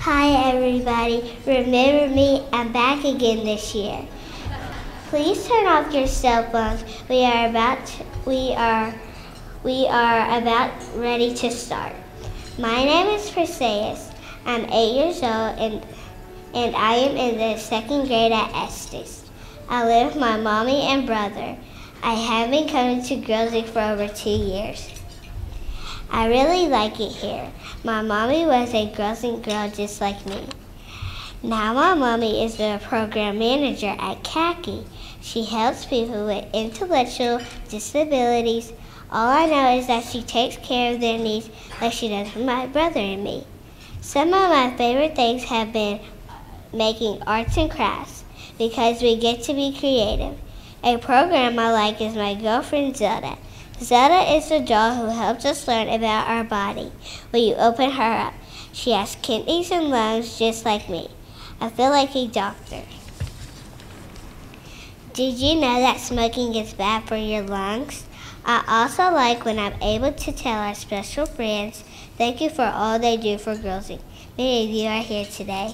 Hi everybody, remember me, I'm back again this year. Please turn off your cell phones. We are about ready to start. My name is Perseus. I'm 8 years old and I am in the second grade at Estes. I live with my mommy and brother. I have been coming to Girls Inc. for over 2 years. I really like it here. My mommy was a Girls Inc. girl just like me. Now my mommy is the program manager at CACI. She helps people with intellectual disabilities. All I know is that she takes care of their needs like she does for my brother and me. Some of my favorite things have been making arts and crafts because we get to be creative. A program I like is my girlfriend Zelda. Zelda is the doll who helps us learn about our body. When you open her up, she has kidneys and lungs just like me. I feel like a doctor. Did you know that smoking is bad for your lungs? I also like when I'm able to tell our special friends, thank you for all they do for Girls Inc. Many of you are here today.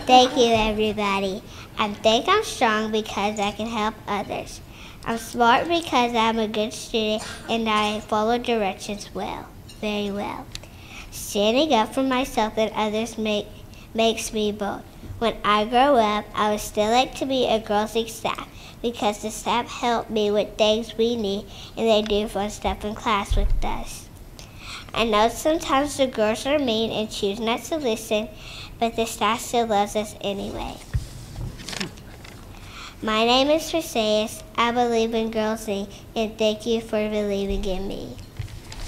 Thank you, everybody. I think I'm strong because I can help others. I'm smart because I'm a good student and I follow directions very well. Standing up for myself and others makes me bold. When I grow up, I would still like to be a Girls Inc. staff because the staff help me with things we need and they do fun stuff in class with us. I know sometimes the girls are mean and choose not to listen, but the staff still loves us anyway. My name is Perseus. I believe in Girls Inc. and thank you for believing in me.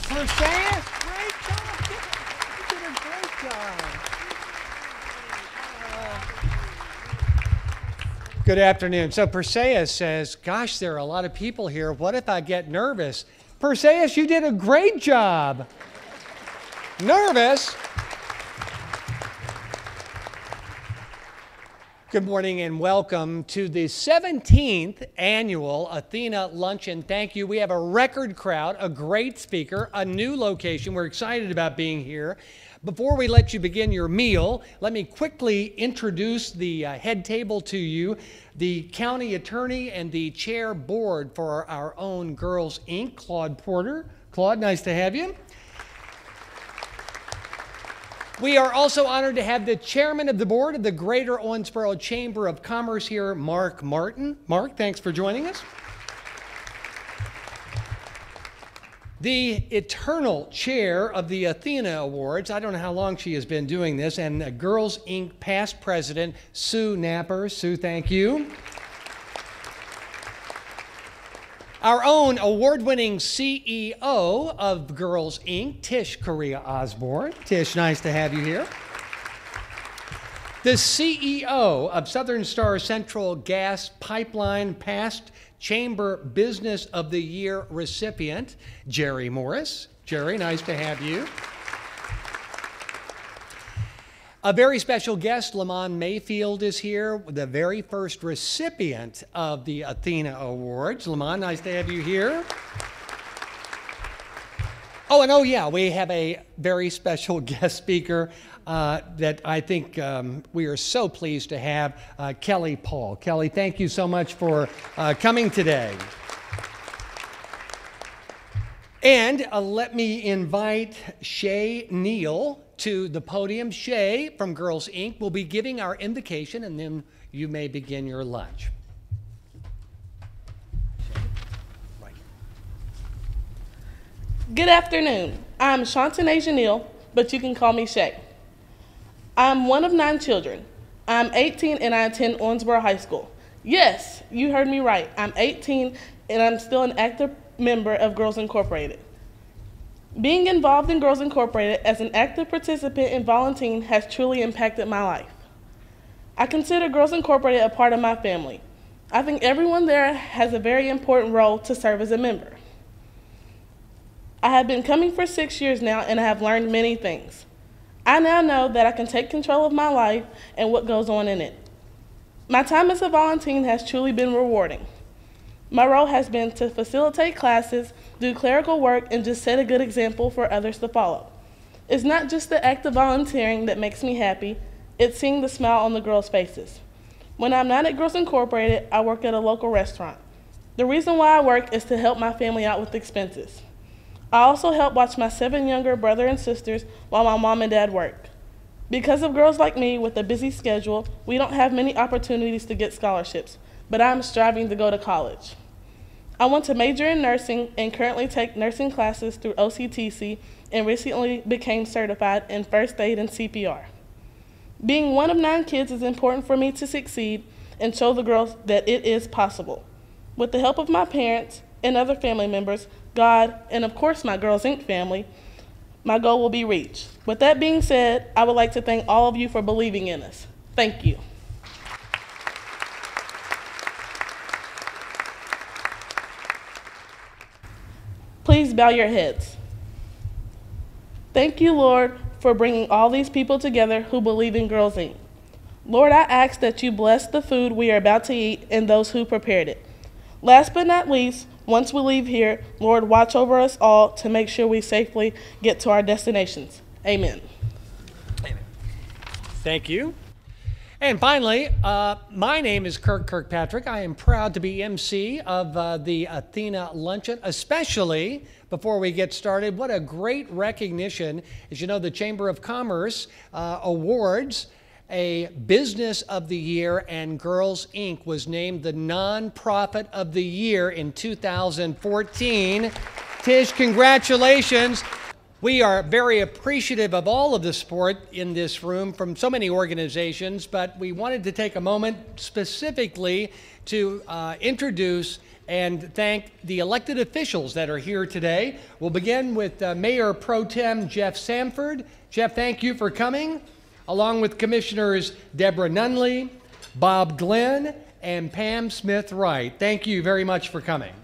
Perseus, great job. You did a great job. Good afternoon. So Perseus says, gosh, there are a lot of people here. What if I get nervous? Perseus, you did a great job. Nervous? Good morning and welcome to the 17th annual Athena Luncheon. Thank you. We have a record crowd, a great speaker, a new location. We're excited about being here. Before we let you begin your meal, let me quickly introduce the head table to you. The county attorney and the chair board for our own Girls Inc., Claude Porter. Claude, nice to have you. We are also honored to have the chairman of the board of the Greater Owensboro Chamber of Commerce here, Mark Martin. Mark, thanks for joining us. The eternal chair of the Athena Awards, I don't know how long she has been doing this, and Girls Inc. past president, Sue Napper. Sue, thank you. Our own award-winning CEO of Girls Inc., Tish Correa Osborne. Tish, nice to have you here. The CEO of Southern Star Central Gas Pipeline, past Chamber Business of the Year recipient, Jerry Morris. Jerry, nice to have you. A very special guest, Lamont Mayfield, is here, the very first recipient of the Athena Awards. Lamont, nice to have you here. Oh, and oh yeah, we have a very special guest speaker that I think we are so pleased to have, Kelly Paul. Kelly, thank you so much for coming today. And let me invite Shay Neal to the podium. Shay from Girls Inc. will be giving our invocation, and then you may begin your lunch. Good afternoon. I'm Shantanasia Neal, but you can call me Shay. I'm one of 9 children. I'm 18 and I attend Owensboro High School. Yes, you heard me right. I'm 18 and I'm still an active member of Girls Incorporated. Being involved in Girls Incorporated as an active participant and volunteering has truly impacted my life. I consider Girls Incorporated a part of my family. I think everyone there has a very important role to serve as a member. I have been coming for 6 years now and I have learned many things. I now know that I can take control of my life and what goes on in it. My time as a volunteer has truly been rewarding. My role has been to facilitate classes, do clerical work, and just set a good example for others to follow. It's not just the act of volunteering that makes me happy, it's seeing the smile on the girls' faces. When I'm not at Girls Incorporated, I work at a local restaurant. The reason why I work is to help my family out with expenses. I also help watch my 7 younger brothers and sisters while my mom and dad work. Because of girls like me with a busy schedule, we don't have many opportunities to get scholarships, but I'm striving to go to college. I want to major in nursing and currently take nursing classes through OCTC and recently became certified in first aid and CPR. Being one of 9 kids is important for me to succeed and show the girls that it is possible. With the help of my parents and other family members, God, and of course my Girls Inc. family, my goal will be reached. With that being said, I would like to thank all of you for believing in us. Thank you. Please bow your heads. Thank you, Lord, for bringing all these people together who believe in Girls Inc. Lord, I ask that you bless the food we are about to eat and those who prepared it. Last but not least, once we leave here, Lord, watch over us all to make sure we safely get to our destinations. Amen. Amen. Thank you. And finally, my name is Kirk Kirkpatrick. I am proud to be MC of the Athena Luncheon, especially before we get started. What a great recognition. As you know, the Chamber of Commerce awards a Business of the Year, and Girls Inc. was named the Nonprofit of the Year in 2014. Tish, congratulations. We are very appreciative of all of the support in this room from so many organizations, but we wanted to take a moment specifically to introduce and thank the elected officials that are here today. We'll begin with Mayor Pro Tem Jeff Sanford. Jeff, thank you for coming, along with Commissioners Deborah Nunley, Bob Glenn, and Pam Smith-Wright. Thank you very much for coming.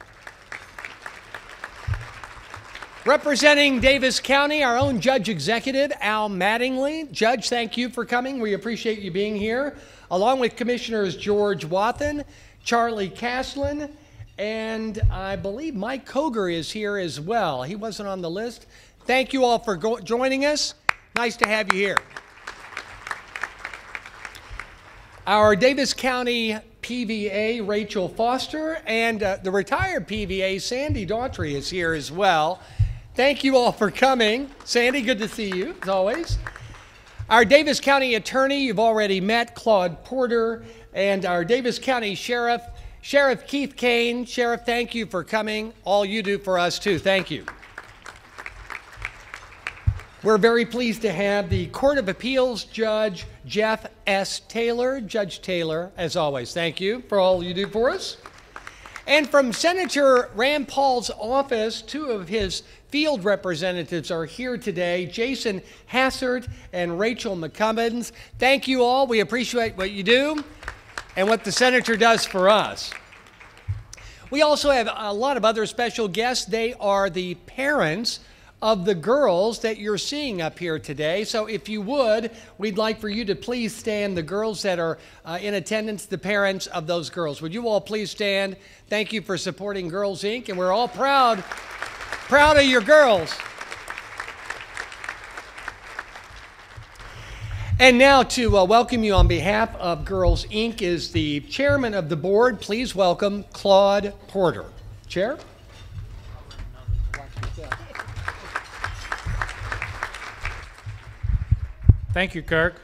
Representing Davis County, our own Judge Executive, Al Mattingly. Judge, thank you for coming. We appreciate you being here, along with Commissioners George Wathen, Charlie Caslin, and I believe Mike Koger is here as well. He wasn't on the list. Thank you all for joining us. Nice to have you here. Our Davis County PVA, Rachel Foster, and the retired PVA, Sandy Daughtry, is here as well. Thank you all for coming. Sandy, good to see you, as always. Our Davis County Attorney, you've already met, Claude Porter, and our Davis County Sheriff, Sheriff Keith Kane. Sheriff, thank you for coming. All you do for us, too. Thank you. We're very pleased to have the Court of Appeals Judge Jeff S. Taylor. Judge Taylor, as always, thank you for all you do for us. And from Senator Rand Paul's office, 2 of his field representatives are here today, Jason Hassert and Rachel McCubbins. Thank you all. We appreciate what you do and what the Senator does for us. We also have a lot of other special guests. They are the parents of the girls that you're seeing up here today. So if you would, we'd like for you to please stand. The girls that are in attendance, the parents of those girls. Would you all please stand? Thank you for supporting Girls Inc. And we're all proud of your girls. And now to welcome you on behalf of Girls Inc. is the chairman of the board. Please welcome Claude Porter. Chair. Thank you, Kirk.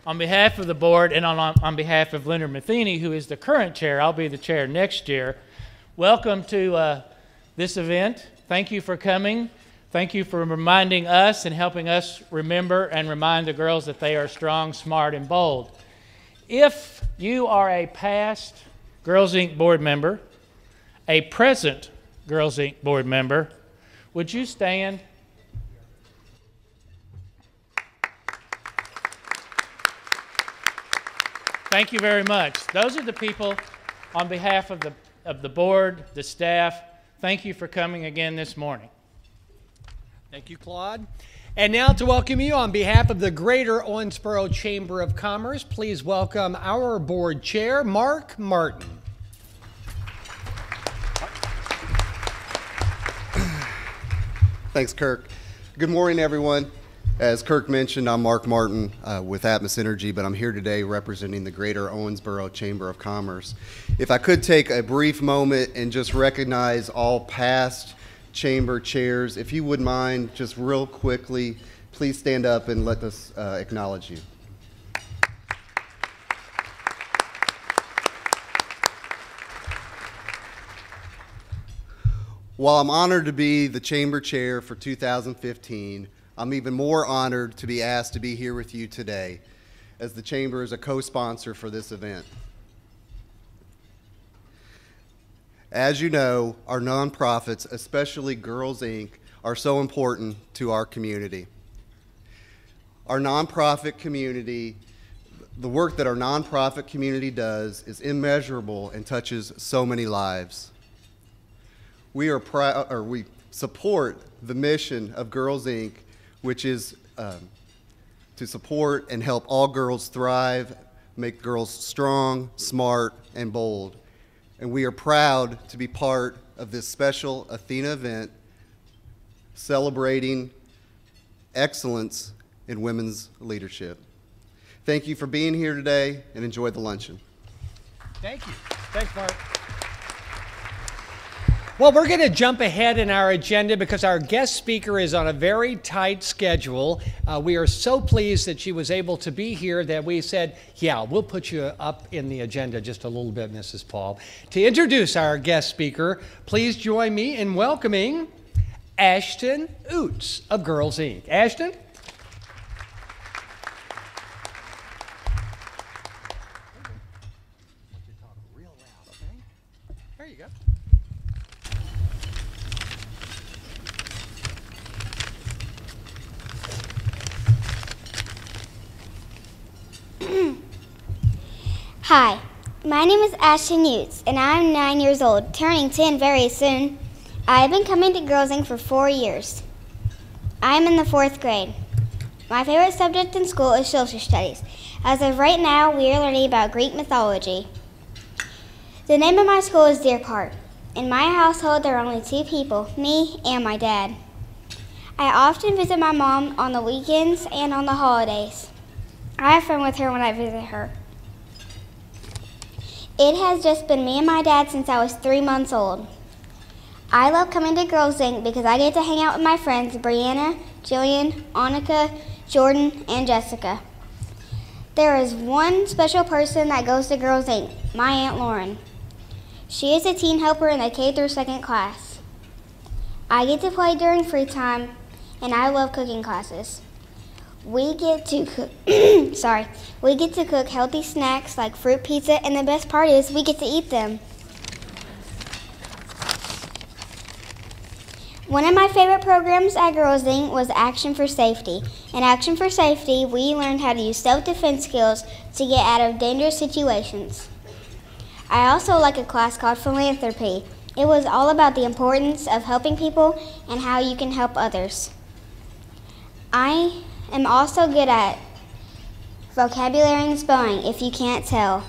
On behalf of the board and on behalf of Leonard Matheny, who is the current chair, I'll be the chair next year. Welcome to this event. Thank you for coming. Thank you for reminding us and helping us remember and remind the girls that they are strong, smart, and bold. If you are a past Girls Inc. board member, a present Girls Inc. board member, would you stand? Thank you very much. Those are the people on behalf of the board, the staff. Thank you for coming again this morning. Thank you, Claude. And now to welcome you on behalf of the Greater Owensboro Chamber of Commerce, please welcome our board chair, Mark Martin. Thanks, Kirk. Good morning, everyone. As Kirk mentioned, I'm Mark Martin with Atmos Energy, but I'm here today representing the Greater Owensboro Chamber of Commerce. If I could take a brief moment and just recognize all past chamber chairs, if you wouldn't mind, just real quickly, please stand up and let us acknowledge you. While I'm honored to be the chamber chair for 2015, I'm even more honored to be asked to be here with you today, as the chamber is a co-sponsor for this event. As you know, our nonprofits, especially Girls Inc., are so important to our community. Our nonprofit community, the work that our nonprofit community does is immeasurable and touches so many lives. We support the mission of Girls Inc., which is to support and help all girls thrive, make girls strong, smart, and bold. And we are proud to be part of this special Athena event celebrating excellence in women's leadership. Thank you for being here today, and enjoy the luncheon. Thank you. Thanks, Mark. Well, we're going to jump ahead in our agenda because our guest speaker is on a very tight schedule. We are so pleased that she was able to be here that we said, yeah, we'll put you up in the agenda just a little bit, Mrs. Paul. To introduce our guest speaker, please join me in welcoming Ashton Oots of Girls Inc. Ashton? There you go. Hi, my name is Ashton Utes, and I'm 9 years old, turning 10 very soon. I have been coming to Girls Inc. for 4 years. I am in the 4th grade. My favorite subject in school is social studies. As of right now, we are learning about Greek mythology. The name of my school is Deer Park. In my household, there are only 2 people, me and my dad. I often visit my mom on the weekends and on the holidays. I have fun with her when I visit her. It has just been me and my dad since I was 3 months old. I love coming to Girls Inc. because I get to hang out with my friends Brianna, Jillian, Annika, Jordan, and Jessica. There is one special person that goes to Girls Inc., my Aunt Lauren. She is a teen helper in the K through 2nd class. I get to play during free time, and I love cooking classes. We get to cook healthy snacks like fruit pizza, and the best part is we get to eat them. One of my favorite programs at Girls Inc. was Action for Safety. In Action for Safety, we learned how to use self-defense skills to get out of dangerous situations. I also like a class called Philanthropy. It was all about the importance of helping people and how you can help others. I am also good at vocabulary and spelling, if you can't tell.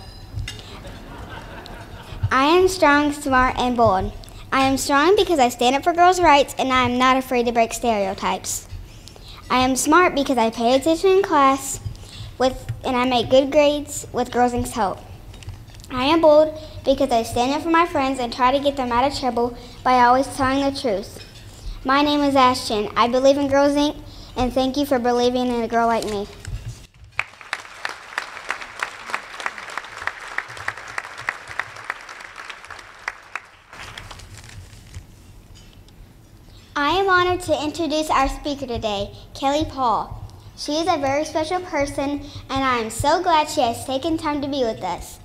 I am strong, smart, and bold. I am strong because I stand up for girls' rights and I am not afraid to break stereotypes. I am smart because I pay attention in class and I make good grades with Girls Inc.'s help. I am bold because I stand up for my friends and try to get them out of trouble by always telling the truth. My name is Ashton. I believe in Girls Inc. and thank you for believing in a girl like me. I am honored to introduce our speaker today, Kelly Paul. She is a very special person, and I am so glad she has taken time to be with us.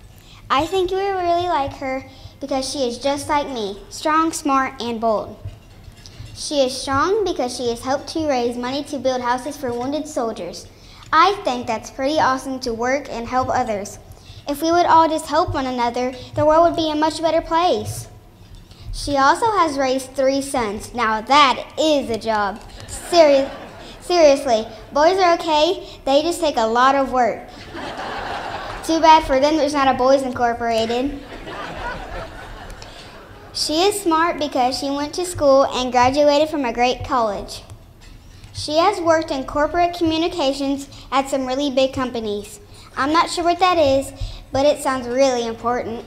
I think you will really like her because she is just like me, strong, smart, and bold. She is strong because she has helped to raise money to build houses for wounded soldiers. I think that's pretty awesome to work and help others. If we would all just help one another, the world would be a much better place. She also has raised 3 sons. Now that is a job. Seriously, boys are okay, they just take a lot of work. Too bad for them there's not a Boys Incorporated. She is smart because she went to school and graduated from a great college. She has worked in corporate communications at some really big companies. I'm not sure what that is, but it sounds really important.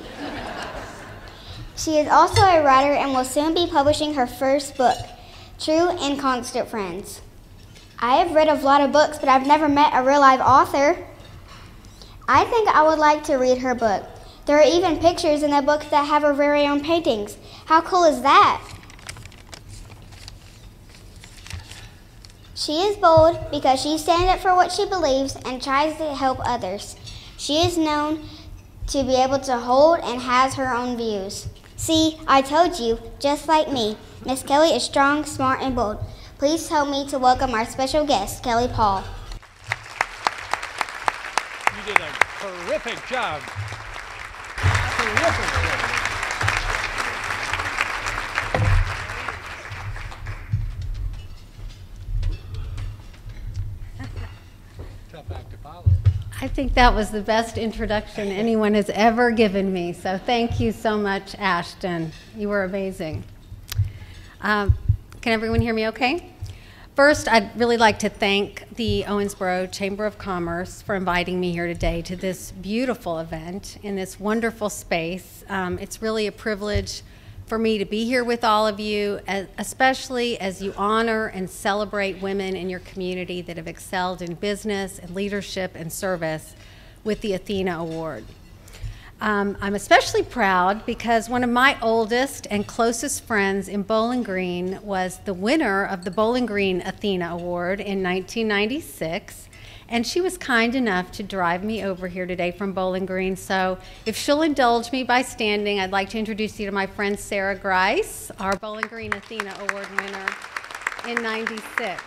She is also a writer and will soon be publishing her first book, True and Constant Friends. I have read a lot of books, but I've never met a real live author. I think I would like to read her book. There are even pictures in the book that have her very own paintings. How cool is that? She is bold because she stands up for what she believes and tries to help others. She is known to be able to hold and has her own views. See, I told you, just like me, Miss Kelly is strong, smart, and bold. Please help me to welcome our special guest, Kelly Paul. You did a terrific job. Terrific job. Tough act to follow. I think that was the best introduction anyone has ever given me, so thank you so much, Ashton. You were amazing. Can everyone hear me okay? First, I'd really like to thank the Owensboro Chamber of Commerce for inviting me here today to this beautiful event in this wonderful space. It's really a privilege for me to be here with all of you, especially as you honor and celebrate women in your community that have excelled in business and leadership and service with the Athena Award. I'm especially proud because one of my oldest and closest friends in Bowling Green was the winner of the Bowling Green Athena Award in 1996. And she was kind enough to drive me over here today from Bowling Green. So if she'll indulge me by standing, I'd like to introduce you to my friend Sarah Grice, our Bowling Green Athena Award winner in '96.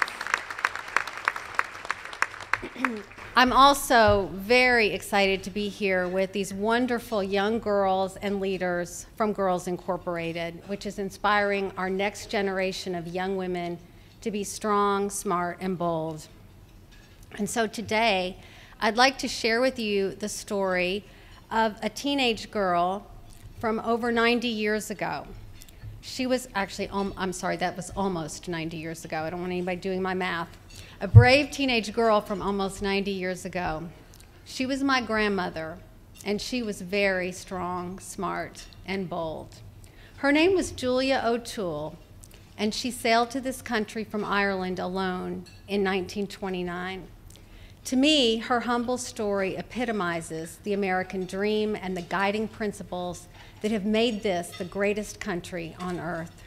I'm also very excited to be here with these wonderful young girls and leaders from Girls Incorporated, which is inspiring our next generation of young women to be strong, smart, and bold. And so today, I'd like to share with you the story of a teenage girl from over 90 years ago. She was actually, I'm sorry, that was almost 90 years ago. I don't want anybody doing my math. A brave teenage girl from almost 90 years ago. She was my grandmother, and she was very strong, smart, and bold. Her name was Julia O'Toole, and she sailed to this country from Ireland alone in 1929. To me, her humble story epitomizes the American dream and the guiding principles that have made this the greatest country on earth.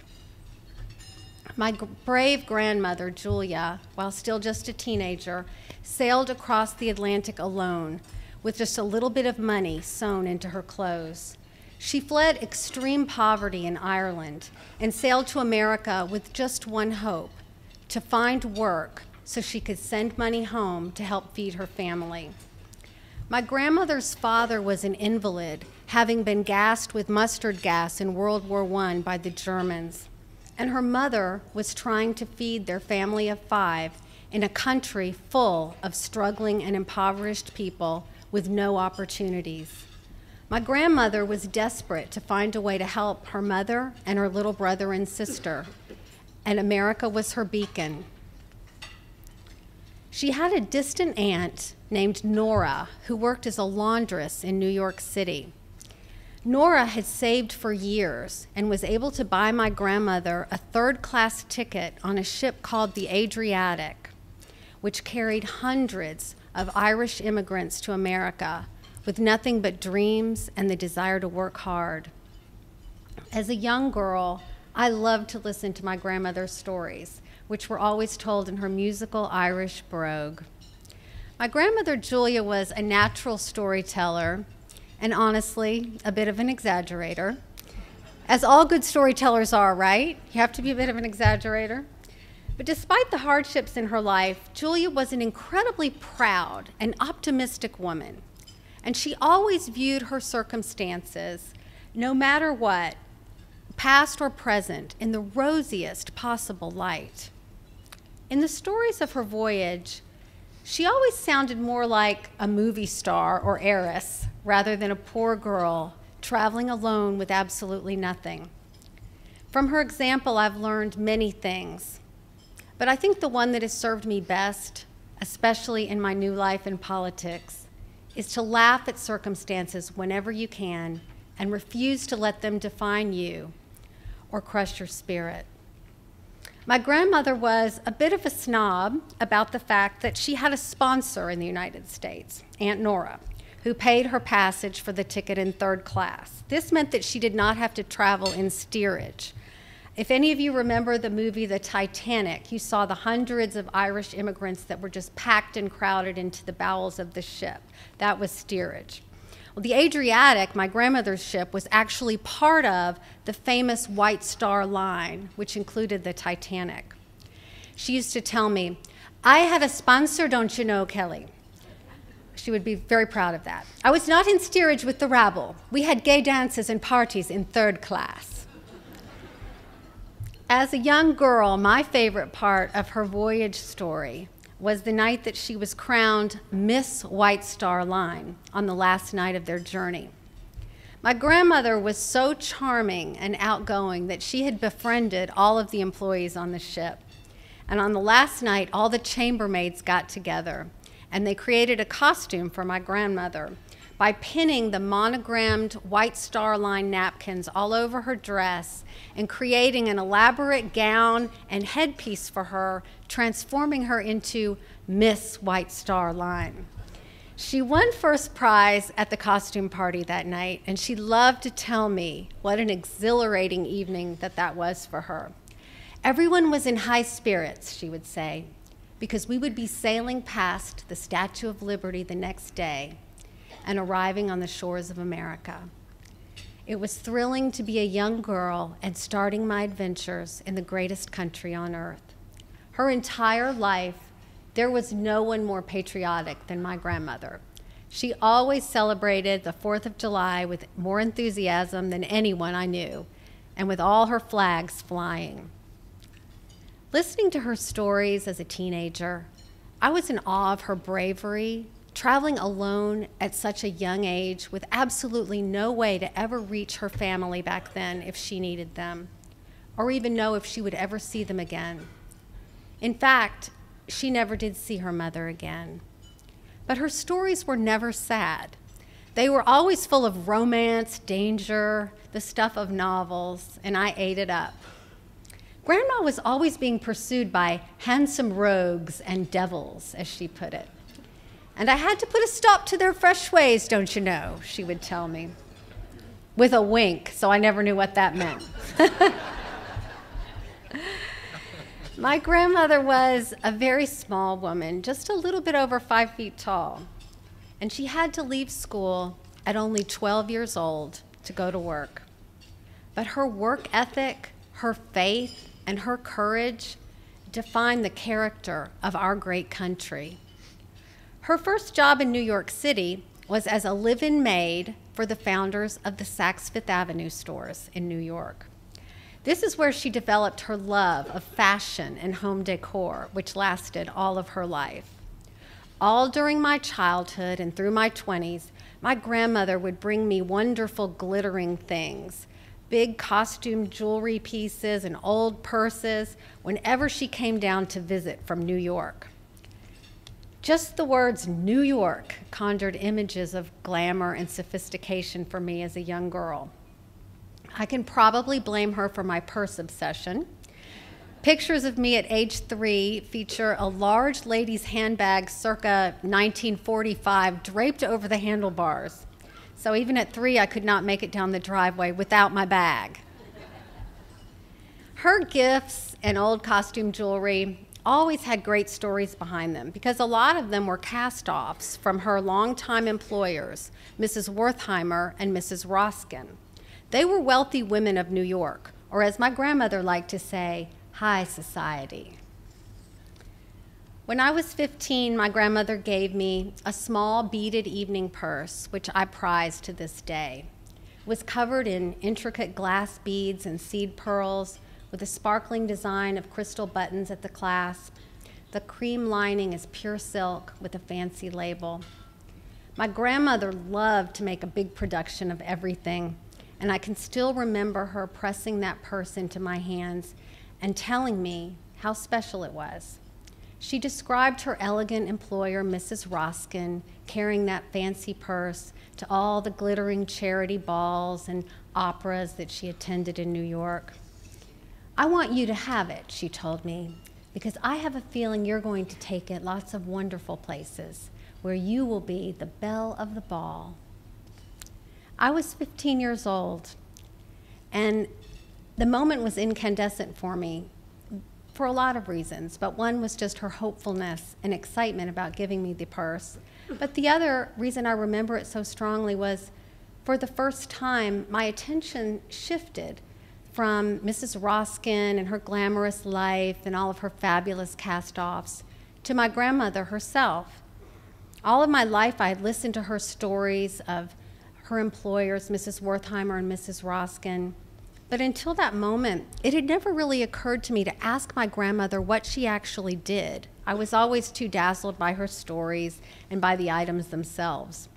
My brave grandmother, Julia, while still just a teenager, sailed across the Atlantic alone with just a little bit of money sewn into her clothes. She fled extreme poverty in Ireland and sailed to America with just one hope, to find work so she could send money home to help feed her family. My grandmother's father was an invalid, having been gassed with mustard gas in World War I by the Germans. And her mother was trying to feed their family of 5 in a country full of struggling and impoverished people with no opportunities. My grandmother was desperate to find a way to help her mother and her little brother and sister, and America was her beacon. She had a distant aunt named Nora who worked as a laundress in New York City. Nora had saved for years and was able to buy my grandmother a third-class ticket on a ship called the Adriatic, which carried hundreds of Irish immigrants to America with nothing but dreams and the desire to work hard. As a young girl, I loved to listen to my grandmother's stories, which were always told in her musical Irish brogue. My grandmother Julia was a natural storyteller and honestly, a bit of an exaggerator. As all good storytellers are, right? You have to be a bit of an exaggerator. But despite the hardships in her life, Julia was an incredibly proud and optimistic woman. And she always viewed her circumstances, no matter what, past or present, in the rosiest possible light. In the stories of her voyage, she always sounded more like a movie star or heiress rather than a poor girl traveling alone with absolutely nothing. From her example, I've learned many things. But I think the one that has served me best, especially in my new life in politics, is to laugh at circumstances whenever you can and refuse to let them define you or crush your spirit. My grandmother was a bit of a snob about the fact that she had a sponsor in the United States, Aunt Nora, who paid her passage for the ticket in third class. This meant that she did not have to travel in steerage. If any of you remember the movie The Titanic, you saw the hundreds of Irish immigrants that were just packed and crowded into the bowels of the ship. That was steerage. Well, the Adriatic, my grandmother's ship, was actually part of the famous White Star Line, which included the Titanic. She used to tell me, "I have a sponsor, don't you know, Kelly?" She would be very proud of that. "I was not in steerage with the rabble. We had gay dances and parties in third class." As a young girl, my favorite part of her voyage story was the night that she was crowned Miss White Star Line on the last night of their journey. My grandmother was so charming and outgoing that she had befriended all of the employees on the ship. And on the last night, all the chambermaids got together and they created a costume for my grandmother by pinning the monogrammed White Star Line napkins all over her dress and creating an elaborate gown and headpiece for her, transforming her into Miss White Star Line. She won first prize at the costume party that night, and she loved to tell me what an exhilarating evening that was for her. Everyone was in high spirits, she would say, because we would be sailing past the Statue of Liberty the next day and arriving on the shores of America. It was thrilling to be a young girl and starting my adventures in the greatest country on earth. Her entire life, there was no one more patriotic than my grandmother. She always celebrated the 4th of July with more enthusiasm than anyone I knew, and with all her flags flying. Listening to her stories as a teenager, I was in awe of her bravery, traveling alone at such a young age with absolutely no way to ever reach her family back then if she needed them, or even know if she would ever see them again. In fact, she never did see her mother again. But her stories were never sad. They were always full of romance, danger, the stuff of novels, and I ate it up. Grandma was always being pursued by handsome rogues and devils, as she put it. And I had to put a stop to their fresh ways, don't you know, she would tell me, with a wink, so I never knew what that meant. My grandmother was a very small woman, just a little bit over 5 feet tall, and she had to leave school at only 12 years old to go to work. But her work ethic, her faith, and her courage defined the character of our great country. Her first job in New York City was as a live-in maid for the founders of the Saks Fifth Avenue stores in New York. This is where she developed her love of fashion and home decor, which lasted all of her life. All during my childhood and through my 20s, my grandmother would bring me wonderful glittering things, big costume jewelry pieces and old purses whenever she came down to visit from New York. Just the words New York conjured images of glamour and sophistication for me as a young girl. I can probably blame her for my purse obsession. Pictures of me at age 3 feature a large lady's handbag circa 1945 draped over the handlebars. So even at 3, I could not make it down the driveway without my bag. Her gifts and old costume jewelry always had great stories behind them because a lot of them were cast-offs from her longtime employers, Mrs. Wertheimer and Mrs. Roskin. They were wealthy women of New York, or as my grandmother liked to say, high society. When I was 15, my grandmother gave me a small beaded evening purse, which I prize to this day. It was covered in intricate glass beads and seed pearls with a sparkling design of crystal buttons at the clasp. The cream lining is pure silk with a fancy label. My grandmother loved to make a big production of everything, and I can still remember her pressing that purse into my hands and telling me how special it was. She described her elegant employer, Mrs. Roskin, carrying that fancy purse to all the glittering charity balls and operas that she attended in New York. "I want you to have it," she told me, "because I have a feeling you're going to take it lots of wonderful places where you will be the belle of the ball." I was 15 years old, and the moment was incandescent for me for a lot of reasons, but one was just her hopefulness and excitement about giving me the purse. But the other reason I remember it so strongly was, for the first time, my attention shifted from Mrs. Roskin and her glamorous life and all of her fabulous cast-offs to my grandmother herself. All of my life, I had listened to her stories of her employers, Mrs. Wertheimer and Mrs. Roskin. But until that moment, it had never really occurred to me to ask my grandmother what she actually did. I was always too dazzled by her stories and by the items themselves.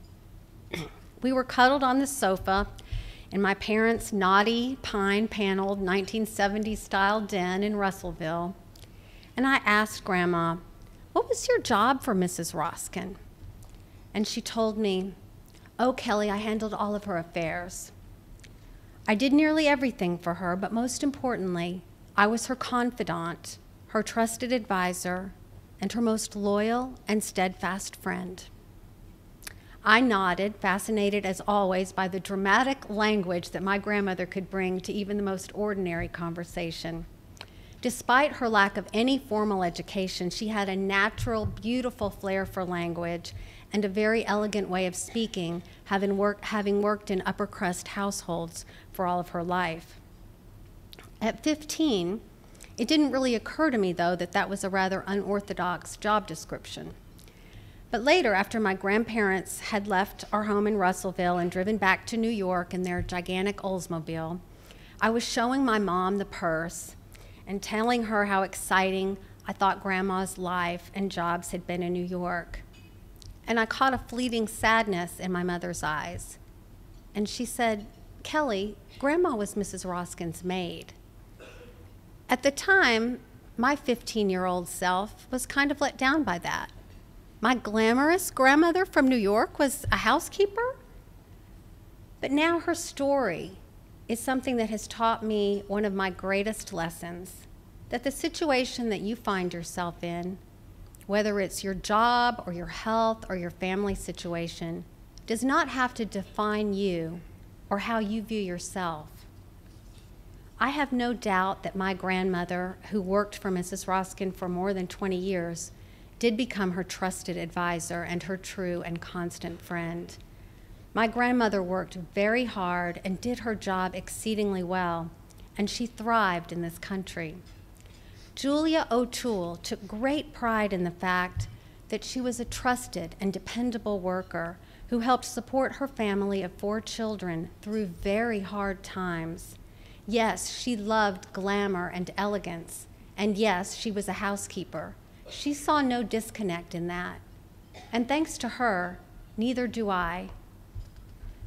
We were cuddled on the sofa in my parents' naughty, pine-paneled 1970s-style den in Russellville, and I asked Grandma, "What was your job for Mrs. Roskin?" And she told me, "Oh, Kelly, I handled all of her affairs. I did nearly everything for her, but most importantly, I was her confidant, her trusted advisor, and her most loyal and steadfast friend." I nodded, fascinated as always by the dramatic language that my grandmother could bring to even the most ordinary conversation. Despite her lack of any formal education, she had a natural, beautiful flair for language and a very elegant way of speaking, having worked in upper-crust households for all of her life. At 15, it didn't really occur to me, though, that that was a rather unorthodox job description. But later, after my grandparents had left our home in Russellville and driven back to New York in their gigantic Oldsmobile, I was showing my mom the purse and telling her how exciting I thought Grandma's life and jobs had been in New York. And I caught a fleeting sadness in my mother's eyes. And she said, "Kelly, Grandma was Mrs. Roskin's maid." At the time, my 15-year-old self was kind of let down by that. My glamorous grandmother from New York was a housekeeper? But now her story is something that has taught me one of my greatest lessons, that the situation that you find yourself in, whether it's your job or your health or your family situation, does not have to define you or how you view yourself. I have no doubt that my grandmother, who worked for Mrs. Roskin for more than 20 years, did become her trusted advisor and her true and constant friend. My grandmother worked very hard and did her job exceedingly well, and she thrived in this country. Julia O'Toole took great pride in the fact that she was a trusted and dependable worker who helped support her family of 4 children through very hard times. Yes, she loved glamour and elegance, and yes, she was a housekeeper. She saw no disconnect in that. And thanks to her, neither do I.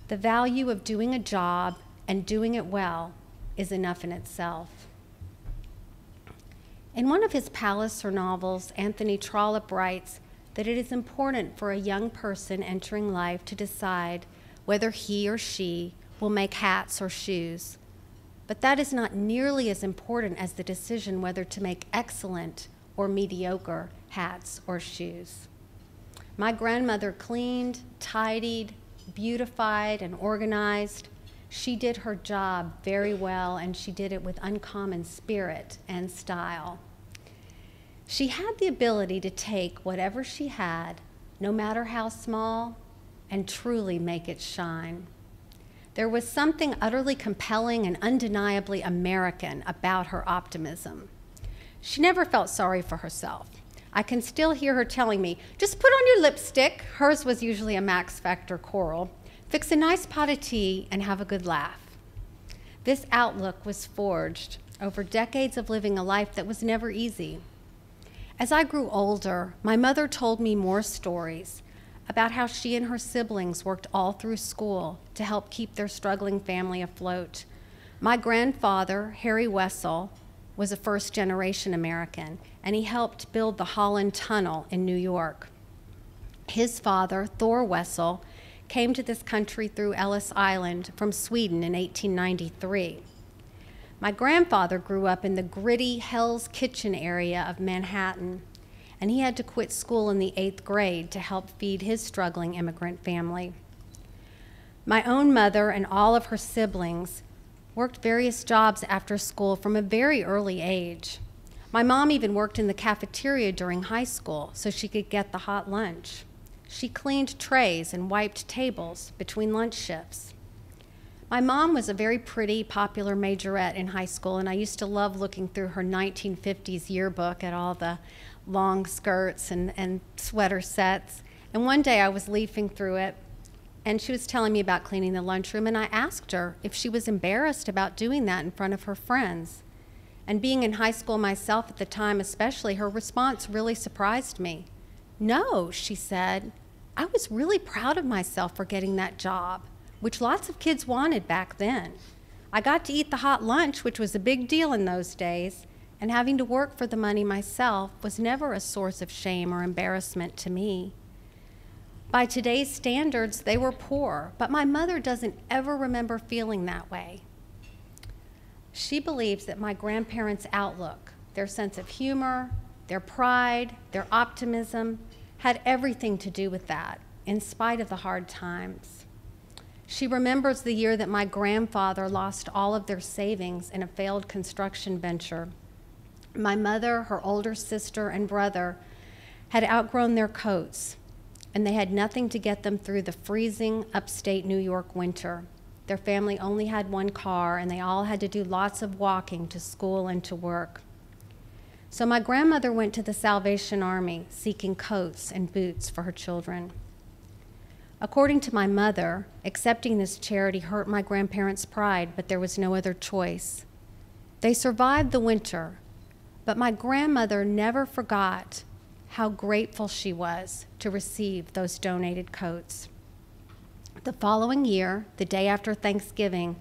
The value of doing a job and doing it well is enough in itself. In one of his Palliser novels, Anthony Trollope writes that it is important for a young person entering life to decide whether he or she will make hats or shoes. But that is not nearly as important as the decision whether to make excellent or mediocre hats or shoes. My grandmother cleaned, tidied, beautified, and organized. She did her job very well, and she did it with uncommon spirit and style. She had the ability to take whatever she had, no matter how small, and truly make it shine. There was something utterly compelling and undeniably American about her optimism. She never felt sorry for herself. I can still hear her telling me, "Just put on your lipstick." Hers was usually a Max Factor coral. "Fix a nice pot of tea and have a good laugh." This outlook was forged over decades of living a life that was never easy. As I grew older, my mother told me more stories about how she and her siblings worked all through school to help keep their struggling family afloat. My grandfather, Harry Wessel, was a first-generation American, and he helped build the Holland Tunnel in New York. His father, Thor Wessel, came to this country through Ellis Island from Sweden in 1893. My grandfather grew up in the gritty Hell's Kitchen area of Manhattan, and he had to quit school in the 8th grade to help feed his struggling immigrant family. My own mother and all of her siblings worked various jobs after school from a very early age. My mom even worked in the cafeteria during high school so she could get the hot lunch. She cleaned trays and wiped tables between lunch shifts. My mom was a very pretty, popular majorette in high school, and I used to love looking through her 1950s yearbook at all the long skirts and sweater sets. And one day I was leafing through it, and she was telling me about cleaning the lunchroom, and I asked her if she was embarrassed about doing that in front of her friends. And being in high school myself at the time especially, her response really surprised me. No, she said, I was really proud of myself for getting that job, which lots of kids wanted back then. I got to eat the hot lunch, which was a big deal in those days, and having to work for the money myself was never a source of shame or embarrassment to me. By today's standards, they were poor, but my mother doesn't ever remember feeling that way. She believes that my grandparents' outlook, their sense of humor, their pride, their optimism, had everything to do with that, in spite of the hard times. She remembers the year that my grandfather lost all of their savings in a failed construction venture. My mother, her older sister, and brother had outgrown their coats, and they had nothing to get them through the freezing upstate New York winter. Their family only had one car, and they all had to do lots of walking to school and to work. So my grandmother went to the Salvation Army seeking coats and boots for her children. According to my mother, accepting this charity hurt my grandparents' pride, but there was no other choice. They survived the winter, but my grandmother never forgot how grateful she was to receive those donated coats. The following year, the day after Thanksgiving,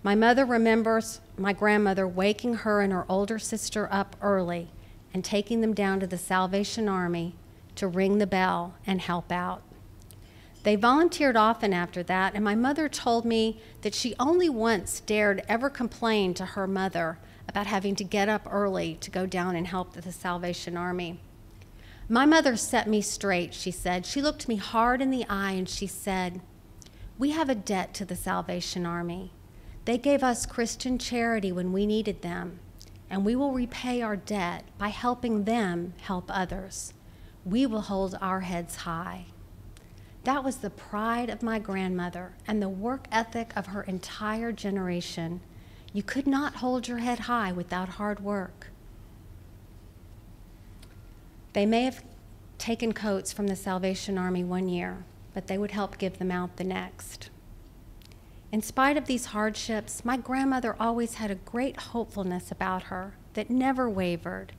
my mother remembers my grandmother waking her and her older sister up early and taking them down to the Salvation Army to ring the bell and help out. They volunteered often after that, and my mother told me that she only once dared ever complain to her mother about having to get up early to go down and help the Salvation Army. My mother set me straight, she said. She looked me hard in the eye and she said, "We have a debt to the Salvation Army. They gave us Christian charity when we needed them, and we will repay our debt by helping them help others. We will hold our heads high." That was the pride of my grandmother and the work ethic of her entire generation. You could not hold your head high without hard work. They may have taken coats from the Salvation Army one year, but they would help give them out the next. In spite of these hardships, my grandmother always had a great hopefulness about her that never wavered.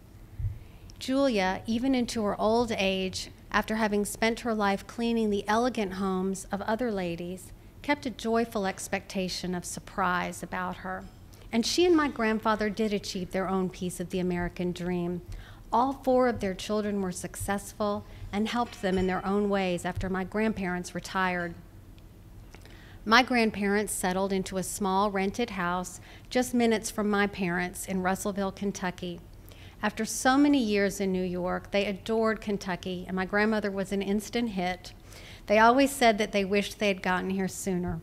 Julia, even into her old age, after having spent her life cleaning the elegant homes of other ladies, kept a joyful expectation of surprise about her. And she and my grandfather did achieve their own piece of the American dream. All 4 of their children were successful and helped them in their own ways after my grandparents retired. My grandparents settled into a small rented house just minutes from my parents in Russellville, Kentucky. After so many years in New York, they adored Kentucky, and my grandmother was an instant hit. They always said that they wished they had gotten here sooner.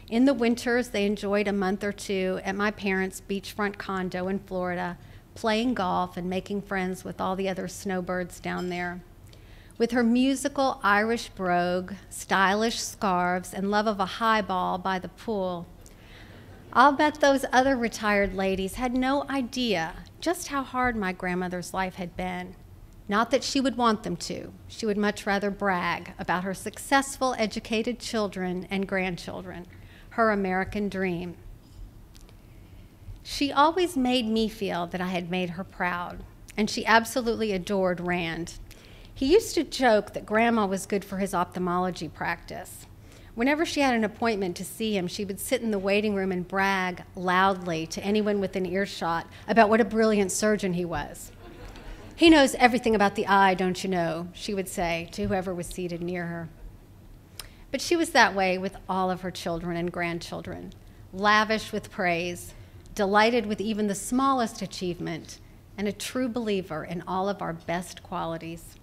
In the winters, they enjoyed a month or 2 at my parents' beachfront condo in Florida, playing golf and making friends with all the other snowbirds down there. With her musical Irish brogue, stylish scarves, and love of a highball by the pool, I'll bet those other retired ladies had no idea just how hard my grandmother's life had been. Not that she would want them to. She would much rather brag about her successful, educated children and grandchildren, her American dream. She always made me feel that I had made her proud, and she absolutely adored Rand. He used to joke that Grandma was good for his ophthalmology practice. Whenever she had an appointment to see him, she would sit in the waiting room and brag loudly to anyone within earshot about what a brilliant surgeon he was. "He knows everything about the eye, don't you know?" she would say to whoever was seated near her. But she was that way with all of her children and grandchildren, lavish with praise, delighted with even the smallest achievement, and a true believer in all of our best qualities.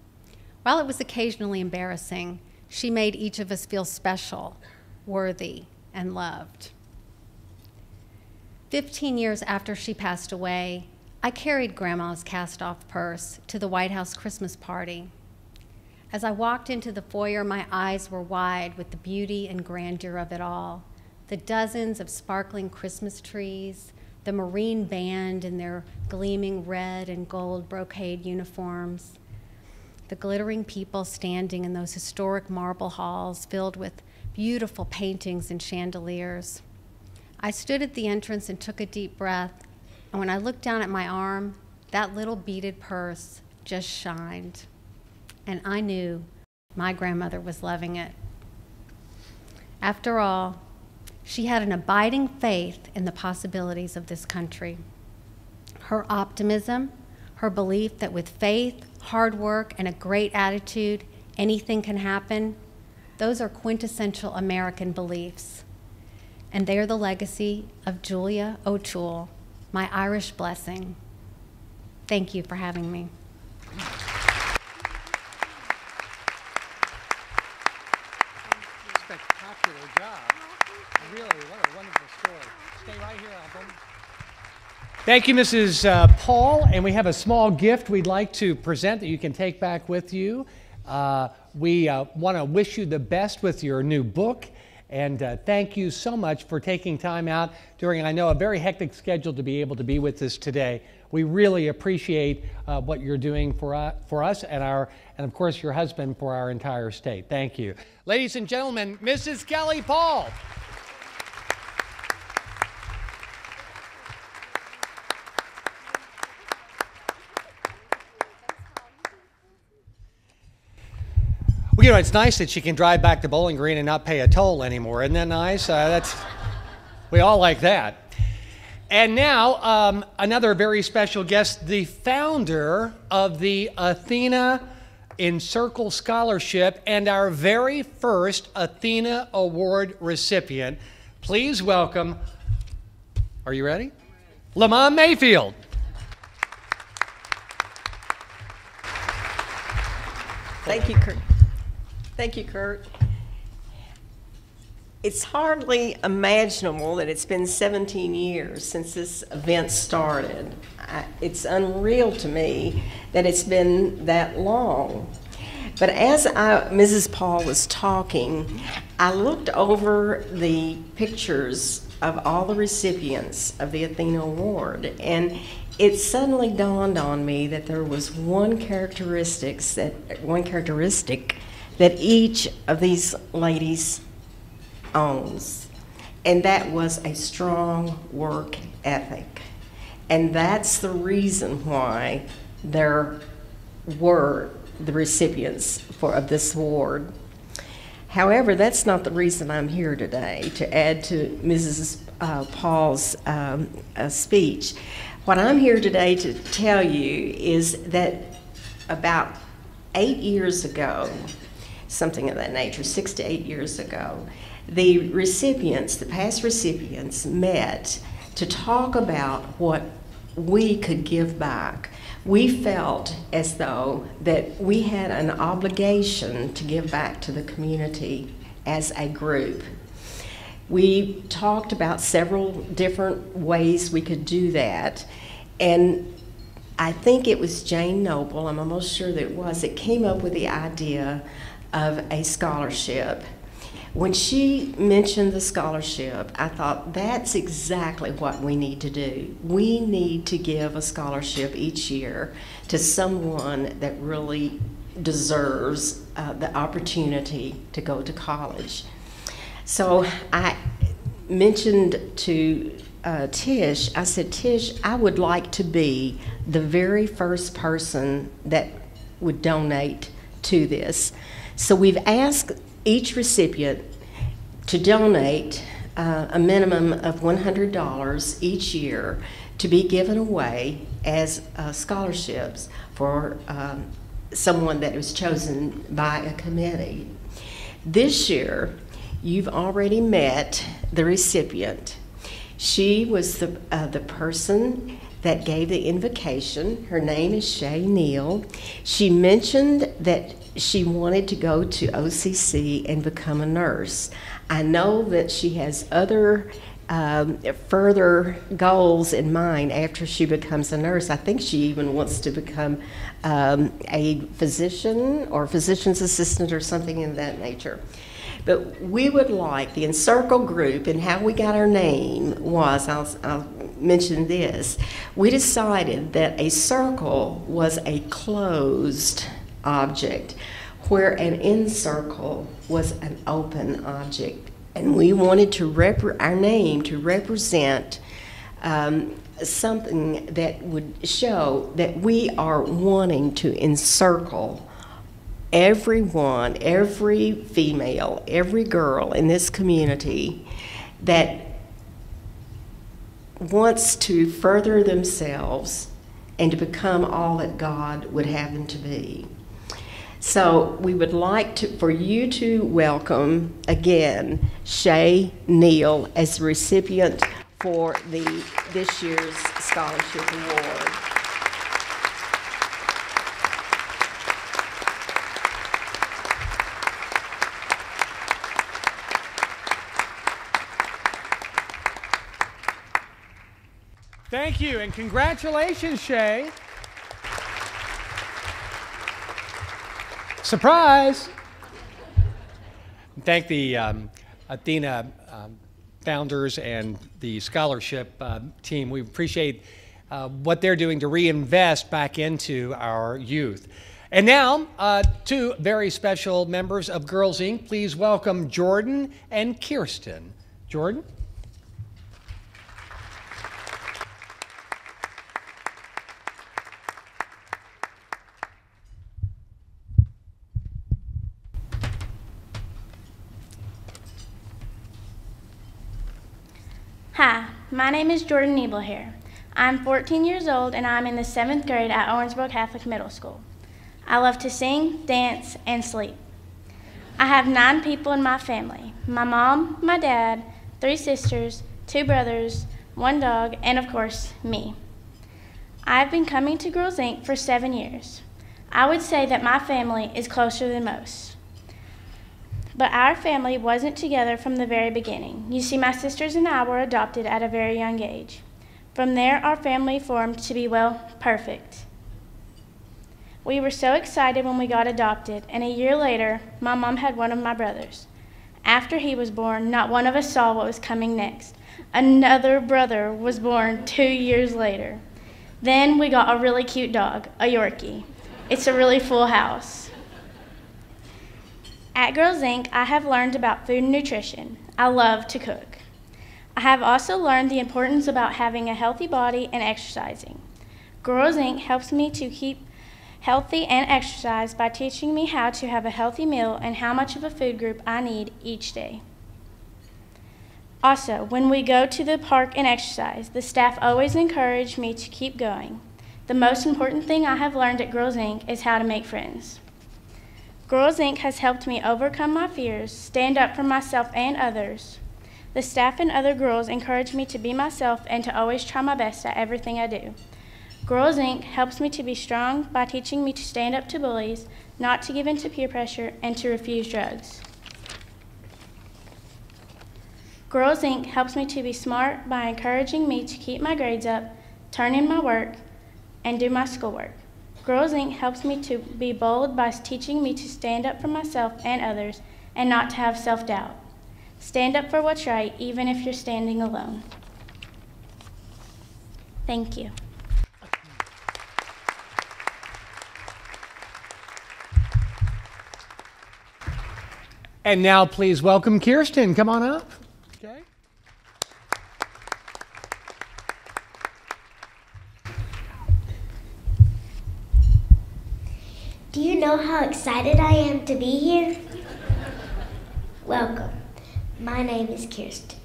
While it was occasionally embarrassing, she made each of us feel special, worthy, and loved. 15 years after she passed away, I carried Grandma's cast-off purse to the White House Christmas party. As I walked into the foyer, my eyes were wide with the beauty and grandeur of it all. The dozens of sparkling Christmas trees, the Marine Band in their gleaming red and gold brocade uniforms, the glittering people standing in those historic marble halls filled with beautiful paintings and chandeliers. I stood at the entrance and took a deep breath, and when I looked down at my arm, that little beaded purse just shined. And I knew my grandmother was loving it. After all, she had an abiding faith in the possibilities of this country. Her optimism, her belief that with faith, hard work, and a great attitude, anything can happen, those are quintessential American beliefs. And they are the legacy of Julia O'Toole, my Irish blessing. Thank you for having me. Spectacular job. Really, what a wonderful story. Stay right here, Album. Thank you, Mrs. Paul. And we have a small gift we'd like to present that you can take back with you. We want to wish you the best with your new book. And thank you so much for taking time out during, I know, a very hectic schedule to be able to be with us today. We really appreciate what you're doing for us and of course, your husband for our entire state. Thank you. Ladies and gentlemen, Mrs. Kelly Paul. Well, you know, it's nice that she can drive back to Bowling Green and not pay a toll anymore. Isn't that nice? We all like that. And now, another very special guest, the founder of the Athena in Circle Scholarship and our very first Athena Award recipient. Please welcome, are you ready? Lamont Mayfield. Thank you, Kurt. Thank you, Kurt. It's hardly imaginable that it's been 17 years since this event started. It's unreal to me that it's been that long. But as Mrs. Paul was talking, I looked over the pictures of all the recipients of the Athena Award, and it suddenly dawned on me that there was one characteristic that each of these ladies owns, and that was a strong work ethic. And that's the reason why there were the recipients of this award. However, that's not the reason I'm here today, to add to Mrs. Paul's speech. What I'm here today to tell you is that about 8 years ago, something of that nature, 6 to 8 years ago, the recipients, the past recipients, met to talk about what we could give back. We felt as though that we had an obligation to give back to the community as a group. We talked about several different ways we could do that, and I think it was Jane Noble, I'm almost sure that it was, that came up with the idea of a scholarship. When she mentioned the scholarship, I thought that's exactly what we need to do. We need to give a scholarship each year to someone that really deserves the opportunity to go to college. So I mentioned to Tish, I said, Tish, I would like to be the very first person that would donate to this. So we've asked each recipient to donate a minimum of $100 each year to be given away as scholarships for someone that was chosen by a committee. This year, you've already met the recipient. She was the person that gave the invocation. Her name is Shay Neal. She mentioned that she wanted to go to OCC and become a nurse. I know that she has other further goals in mind after she becomes a nurse. I think she even wants to become a physician or physician's assistant or something in that nature. But we would like the Encircle group, and how we got our name was, I'll mention this. We decided that a circle was a closed object, where an encircle was an open object. And we wanted to our name to represent something that would show that we are wanting to encircle everyone, every female, every girl in this community that wants to further themselves and to become all that God would have them to be. So we would like for you to welcome again Shay Neal as the recipient for this year's scholarship award. Thank you, and congratulations, Shay. Surprise! Thank the Athena founders and the scholarship team. We appreciate what they're doing to reinvest back into our youth. And now, two very special members of Girls Inc. Please welcome Jordan and Kirsten. Jordan? Hi, my name is Jordan Niebelhair. I'm 14 years old and I'm in the 7th grade at Owensboro Catholic Middle School. I love to sing, dance, and sleep. I have 9 people in my family: my mom, my dad, 3 sisters, 2 brothers, 1 dog, and of course, me. I've been coming to Girls Inc. for 7 years. I would say that my family is closer than most. But our family wasn't together from the very beginning. You see, my sisters and I were adopted at a very young age. From there, our family formed to be, well, perfect. We were so excited when we got adopted, and a year later, my mom had one of my brothers. After he was born, not one of us saw what was coming next. Another brother was born 2 years later. Then we got a really cute dog, a Yorkie. It's a really full house. At Girls Inc., I have learned about food and nutrition. I love to cook. I have also learned the importance about having a healthy body and exercising. Girls Inc. helps me to keep healthy and exercise by teaching me how to have a healthy meal and how much of a food group I need each day. Also, when we go to the park and exercise, the staff always encourage me to keep going. The most important thing I have learned at Girls Inc. is how to make friends. Girls Inc. has helped me overcome my fears, stand up for myself and others. The staff and other girls encourage me to be myself and to always try my best at everything I do. Girls Inc. helps me to be strong by teaching me to stand up to bullies, not to give in to peer pressure, and to refuse drugs. Girls Inc. helps me to be smart by encouraging me to keep my grades up, turn in my work, and do my schoolwork. Girls Inc. helps me to be bold by teaching me to stand up for myself and others and not to have self-doubt. Stand up for what's right, even if you're standing alone. Thank you. And now please welcome Kirsten. Come on up. Okay. Do you know how excited I am to be here? Welcome. My name is Kirsten.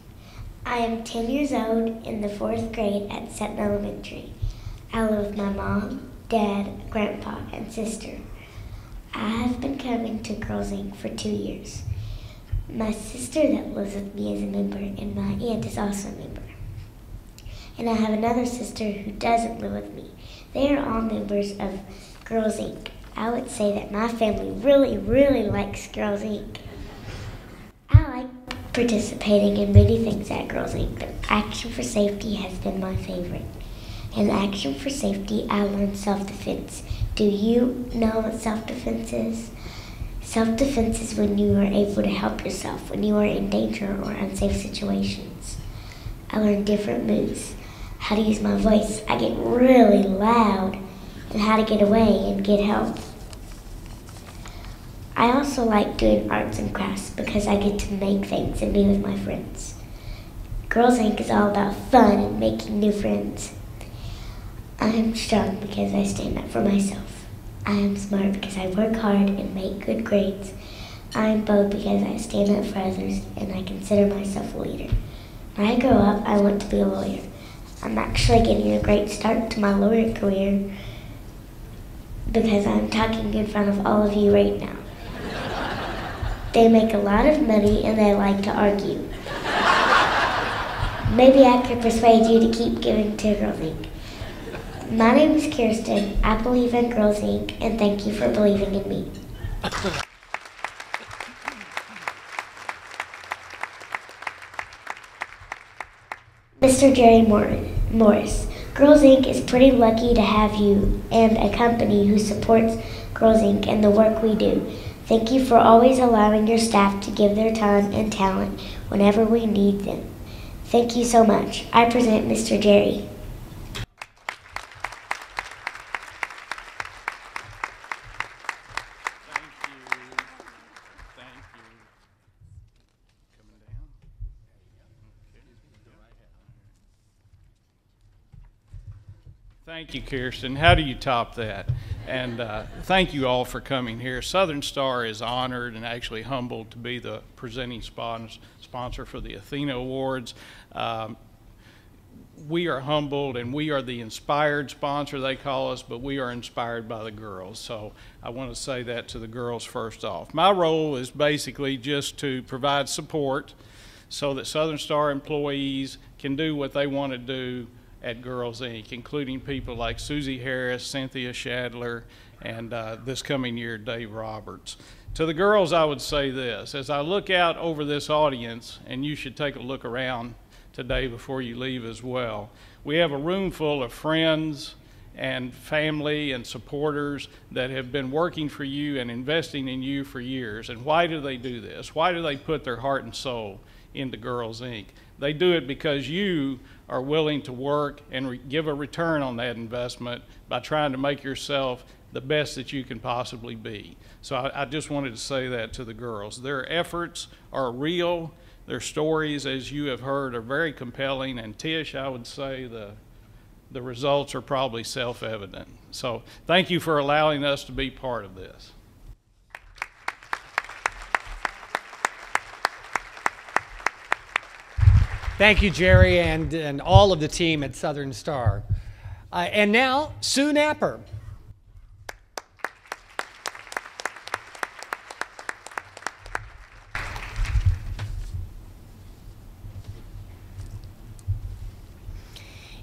I am 10 years old in the 4th grade at Sutton Elementary. I live with my mom, dad, grandpa, and sister. I have been coming to Girls Inc. for 2 years. My sister that lives with me is a member, and my aunt is also a member. And I have another sister who doesn't live with me. They are all members of Girls Inc. I would say that my family really likes Girls Inc. I like participating in many things at Girls Inc., but Action for Safety has been my favorite. In Action for Safety, I learned self-defense. Do you know what self-defense is? Self-defense is when you are able to help yourself when you are in danger or unsafe situations. I learned different moves, how to use my voice. I get really loud, and how to get away and get help. I also like doing arts and crafts because I get to make things and be with my friends. Girls Inc. is all about fun and making new friends. I am strong because I stand up for myself. I am smart because I work hard and make good grades. I am bold because I stand up for others and I consider myself a leader. When I grow up, I want to be a lawyer. I'm actually getting a great start to my lawyer career because I'm talking in front of all of you right now. They make a lot of money and they like to argue. Maybe I could persuade you to keep giving to Girls Inc. My name is Kirsten. I believe in Girls Inc. and thank you for believing in me. Mr. Jerry Morris, Girls Inc. is pretty lucky to have you and a company who supports Girls Inc. and the work we do. Thank you for always allowing your staff to give their time and talent whenever we need them. Thank you so much. I present Mr. Jerry. Thank you, Kirsten. How do you top that? And thank you all for coming here. Southern Star is honored and actually humbled to be the presenting sponsor for the Athena Awards. We are humbled and we are the inspired sponsor, they call us, but we are inspired by the girls. So I want to say that to the girls first off. My role is basically just to provide support so that Southern Star employees can do what they want to do at Girls Inc., including people like Susie Harris, Cynthia Shadler, and this coming year, Dave Roberts. To the girls, I would say this. As I look out over this audience, and you should take a look around today before you leave as well, we have a room full of friends and family and supporters that have been working for you and investing in you for years. And why do they do this? Why do they put their heart and soul into Girls Inc.? They do it because you are willing to work and give a return on that investment by trying to make yourself the best that you can possibly be. So I just wanted to say that to the girls. Their efforts are real. Their stories, as you have heard, are very compelling. And Tish, I would say the results are probably self-evident. So thank you for allowing us to be part of this. Thank you, Jerry, and all of the team at Southern Star. And now, Sue Napper.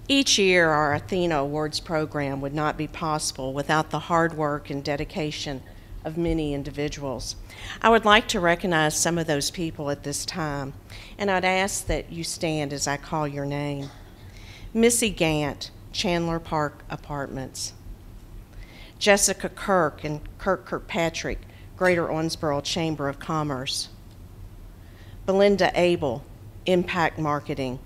Each year, our Athena Awards program would not be possible without the hard work and dedication of many individuals. I would like to recognize some of those people at this time, and I'd ask that you stand as I call your name. Missy Gant, Chandler Park Apartments. Jessica Kirk and Kirk Kirkpatrick, Greater Owensboro Chamber of Commerce. Belinda Abel, Impact Marketing.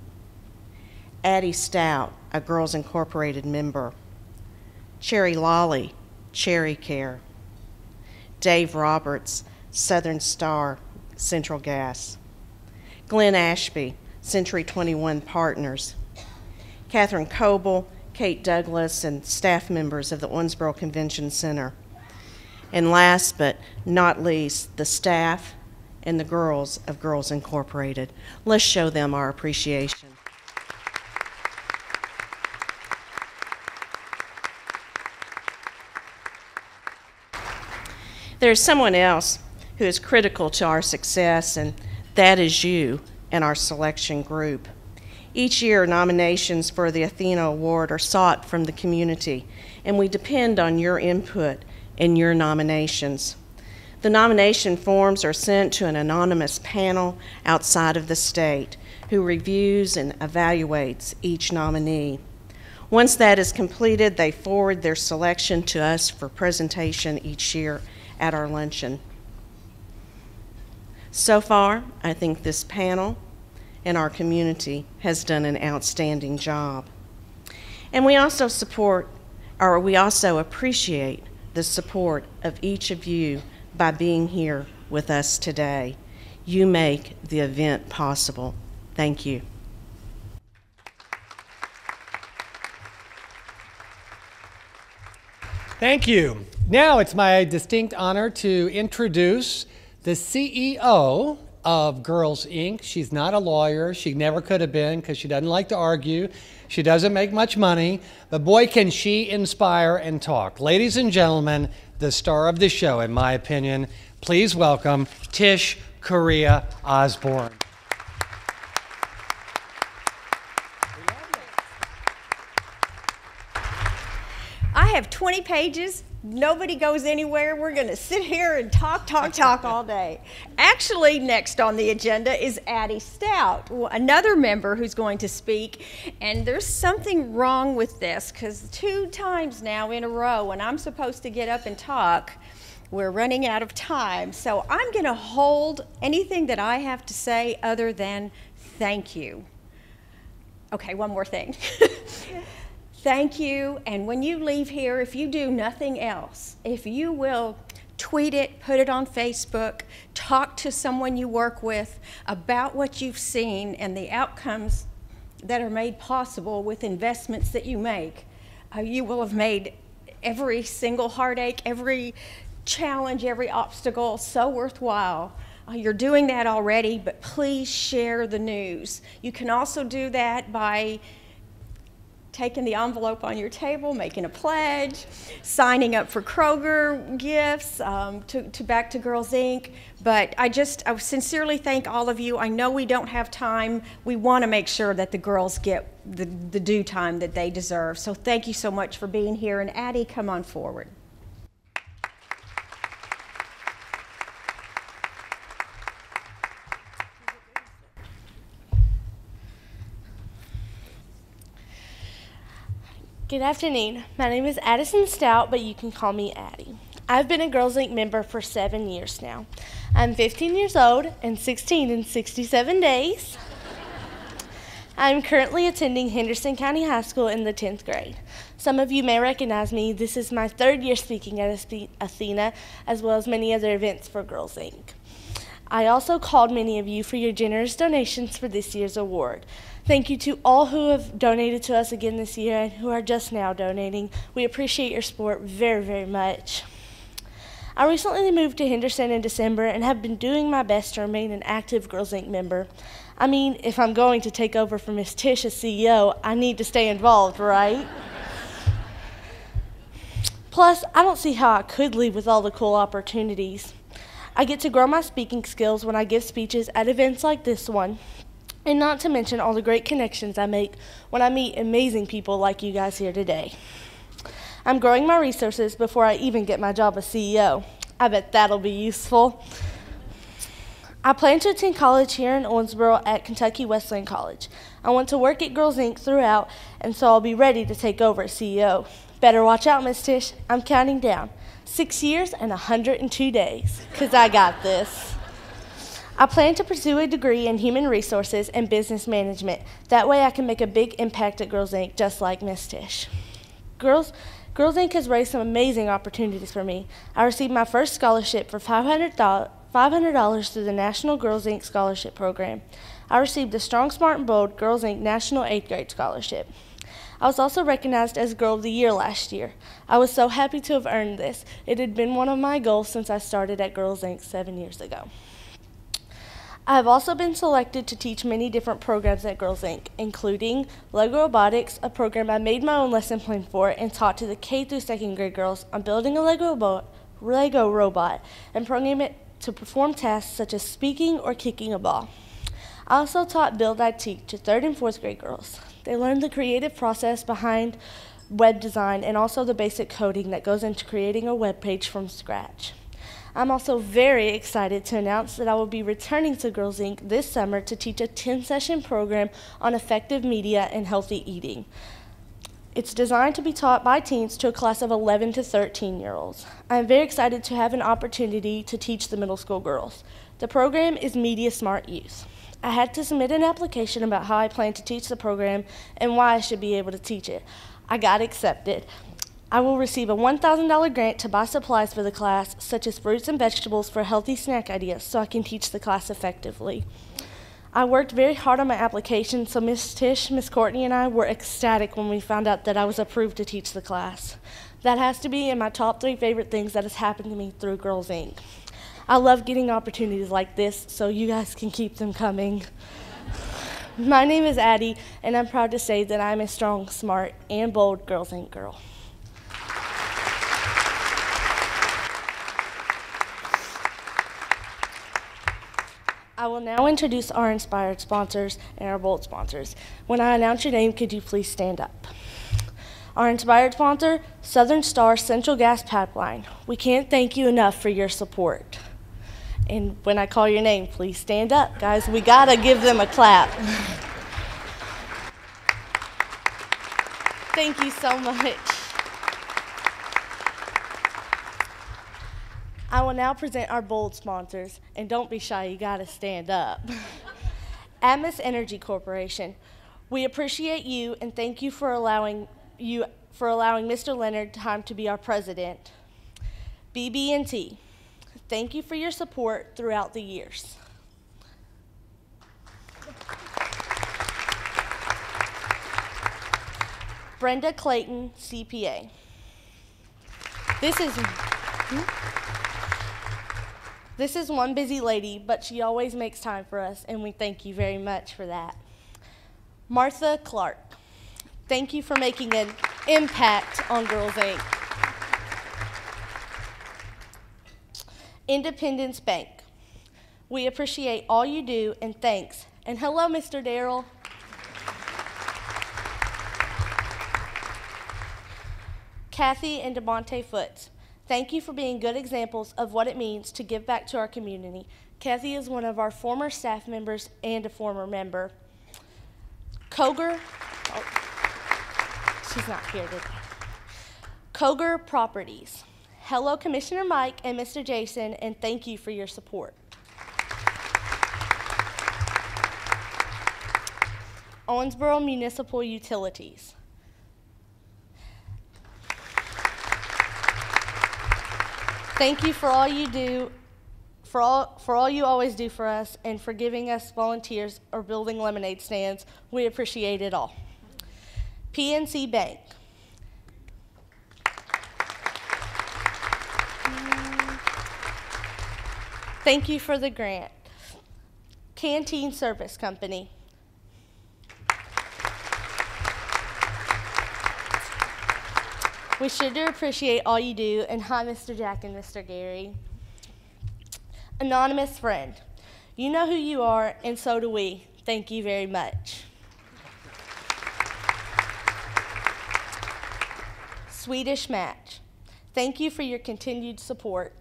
Addie Stout, a Girls Incorporated member. Cherry Lawley, Cherry Care. Dave Roberts, Southern Star, Central Gas. Glenn Ashby, Century 21 Partners. Catherine Coble, Kate Douglas, and staff members of the Owensboro Convention Center. And last but not least, the staff and the girls of Girls Incorporated. Let's show them our appreciation. There's someone else who is critical to our success, and that is you and our selection group. Each year, nominations for the Athena Award are sought from the community, and we depend on your input and your nominations. The nomination forms are sent to an anonymous panel outside of the state who reviews and evaluates each nominee. Once that is completed, they forward their selection to us for presentation each year at our luncheon. So far, I think this panel and our community has done an outstanding job. And we also appreciate the support of each of you by being here with us today. You make the event possible. Thank you. Thank you. Now it's my distinct honor to introduce the CEO of Girls Inc. She's not a lawyer. She never could have been because she doesn't like to argue. She doesn't make much money, but boy, can she inspire and talk. Ladies and gentlemen, the star of the show, in my opinion, please welcome Tish Korea Osborne. I have 20 pages. Nobody goes anywhere. We're going to sit here and talk all day. Actually, next on the agenda is Addie Stout, another member who's going to speak. And there's something wrong with this because 2 times now in a row when I'm supposed to get up and talk, we're running out of time. So I'm going to hold anything that I have to say other than thank you. Okay, one more thing. Thank you, and when you leave here, if you do nothing else, if you will tweet it, put it on Facebook, talk to someone you work with about what you've seen and the outcomes that are made possible with investments that you make, you will have made every single heartache, every challenge, every obstacle so worthwhile. You're doing that already, but please share the news. You can also do that by taking the envelope on your table, making a pledge, signing up for Kroger gifts, back to Girls Inc. But I sincerely thank all of you. I know we don't have time. We want to make sure that the girls get the due time that they deserve. So thank you so much for being here. And Addie, come on forward. Good afternoon. My name is Addison Stout, but you can call me Addie. I've been a Girls Inc. member for 7 years now. I'm 15 years old and 16 in 67 days. I'm currently attending Henderson County High School in the 10th grade. Some of you may recognize me. This is my 3rd year speaking at Athena, as well as many other events for Girls Inc. I also called many of you for your generous donations for this year's award. Thank you to all who have donated to us again this year and who are just now donating. We appreciate your support very, very much. I recently moved to Henderson in December and have been doing my best to remain an active Girls Inc. member. I mean, if I'm going to take over for Miss Tish as CEO, I need to stay involved, right? Plus, I don't see how I could leave with all the cool opportunities. I get to grow my speaking skills when I give speeches at events like this one. And not to mention all the great connections I make when I meet amazing people like you guys here today. I'm growing my resources before I even get my job as CEO. I bet that'll be useful. I plan to attend college here in Owensboro at Kentucky Wesleyan College. I want to work at Girls Inc. throughout, and so I'll be ready to take over as CEO. Better watch out, Miss Tish. I'm counting down. 6 years and 102 days, 'cause I got this. I plan to pursue a degree in human resources and business management. That way I can make a big impact at Girls Inc., just like Miss Tish. Girls Inc. has raised some amazing opportunities for me. I received my first scholarship for $500 through the National Girls Inc. Scholarship Program. I received the Strong, Smart, and Bold Girls Inc. National 8th Grade Scholarship. I was also recognized as Girl of the Year last year. I was so happy to have earned this. It had been one of my goals since I started at Girls Inc. 7 years ago. I have also been selected to teach many different programs at Girls Inc., including Lego Robotics, a program I made my own lesson plan for and taught to the K through 2nd grade girls on building a Lego robot and programming it to perform tasks such as speaking or kicking a ball. I also taught Build IT to 3rd and 4th grade girls. They learned the creative process behind web design and also the basic coding that goes into creating a web page from scratch. I'm also very excited to announce that I will be returning to Girls Inc. this summer to teach a 10-session program on effective media and healthy eating. It's designed to be taught by teens to a class of 11 to 13-year-olds. I'm very excited to have an opportunity to teach the middle school girls. The program is Media Smart Youth. I had to submit an application about how I plan to teach the program and why I should be able to teach it. I got accepted. I will receive a $1,000 grant to buy supplies for the class, such as fruits and vegetables for healthy snack ideas, so I can teach the class effectively. I worked very hard on my application, so Miss Tish, Miss Courtney, and I were ecstatic when we found out that I was approved to teach the class. That has to be in my top 3 favorite things that has happened to me through Girls Inc. I love getting opportunities like this, so you guys can keep them coming. My name is Addie, and I'm proud to say that I'm a strong, smart, and bold Girls Inc. girl. I will now introduce our inspired sponsors and our bold sponsors. When I announce your name, could you please stand up? Our inspired sponsor, Southern Star Central Gas Pipeline. We can't thank you enough for your support. And when I call your name, please stand up, guys. We gotta give them a clap. Thank you so much. I will now present our bold sponsors, and don't be shy, you gotta stand up. Atmos Energy Corporation. We appreciate you and thank you for allowing Mr. Leonard time to be our president. BB&T. Thank you for your support throughout the years. Brenda Clayton, CPA. This is one busy lady, but she always makes time for us, and we thank you very much for that. Martha Clark. Thank you for making an impact on Girls Inc. Independence Bank. We appreciate all you do, and thanks. And hello, Mr. Darrell. Kathy and DeMonte Foots. Thank you for being good examples of what it means to give back to our community. Kathy is one of our former staff members and a former member. Koger, she's not here today. Koger Properties. Hello, Commissioner Mike and Mr. Jason, and thank you for your support. Owensboro Municipal Utilities. Thank you for all you do, for all you always do for us, and for giving us volunteers or building lemonade stands. We appreciate it all. PNC Bank. Thank you for the grant. Canteen Service Company. We sure do appreciate all you do, and hi, Mr. Jack and Mr. Gary. Anonymous Friend. You know who you are, and so do we. Thank you very much. Swedish Match. Thank you for your continued support.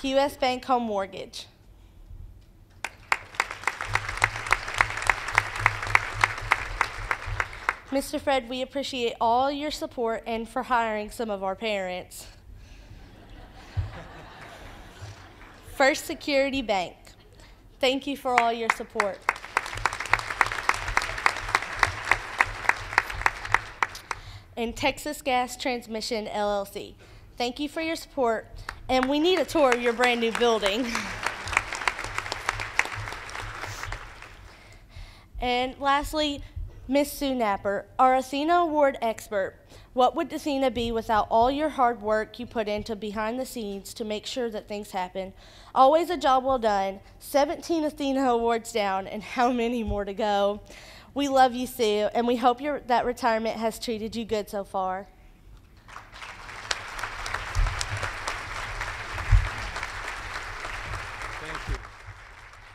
US Bank Home Mortgage. Mr. Fred, we appreciate all your support and for hiring some of our parents. First Security Bank. Thank you for all your support. And Texas Gas Transmission, LLC. Thank you for your support, and we need a tour of your brand new building. And lastly, Miss Sue Napper, our Athena Award expert. What would Athena be without all your hard work you put into behind the scenes to make sure that things happen? Always a job well done. 17 Athena awards down, and how many more to go? We love you, Sue, and we hope that retirement has treated you good so far. Thank you.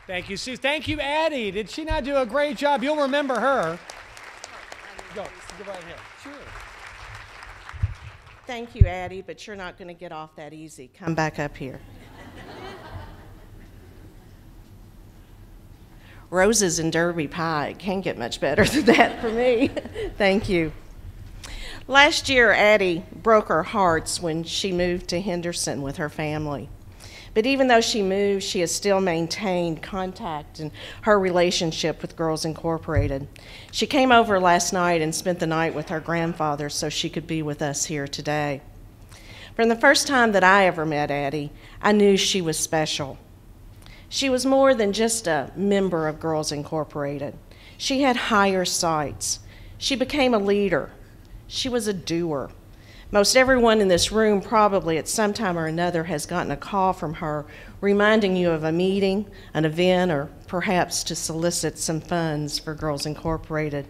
Thank you, Sue. Thank you, Addie. Did she not do a great job? You'll remember her. Go right ahead. Sure. Thank you, Addie, but you're not going to get off that easy. Come back up here. Roses and Derby pie. Can't get much better than that for me. Thank you. Last year, Addie broke her hearts when she moved to Henderson with her family. But even though she moved, she has still maintained contact in her relationship with Girls Incorporated. She came over last night and spent the night with her grandfather so she could be with us here today. From the first time that I ever met Addie, I knew she was special. She was more than just a member of Girls Incorporated. She had higher sights. She became a leader. She was a doer. Most everyone in this room probably at some time or another has gotten a call from her reminding you of a meeting, an event, or perhaps to solicit some funds for Girls Incorporated.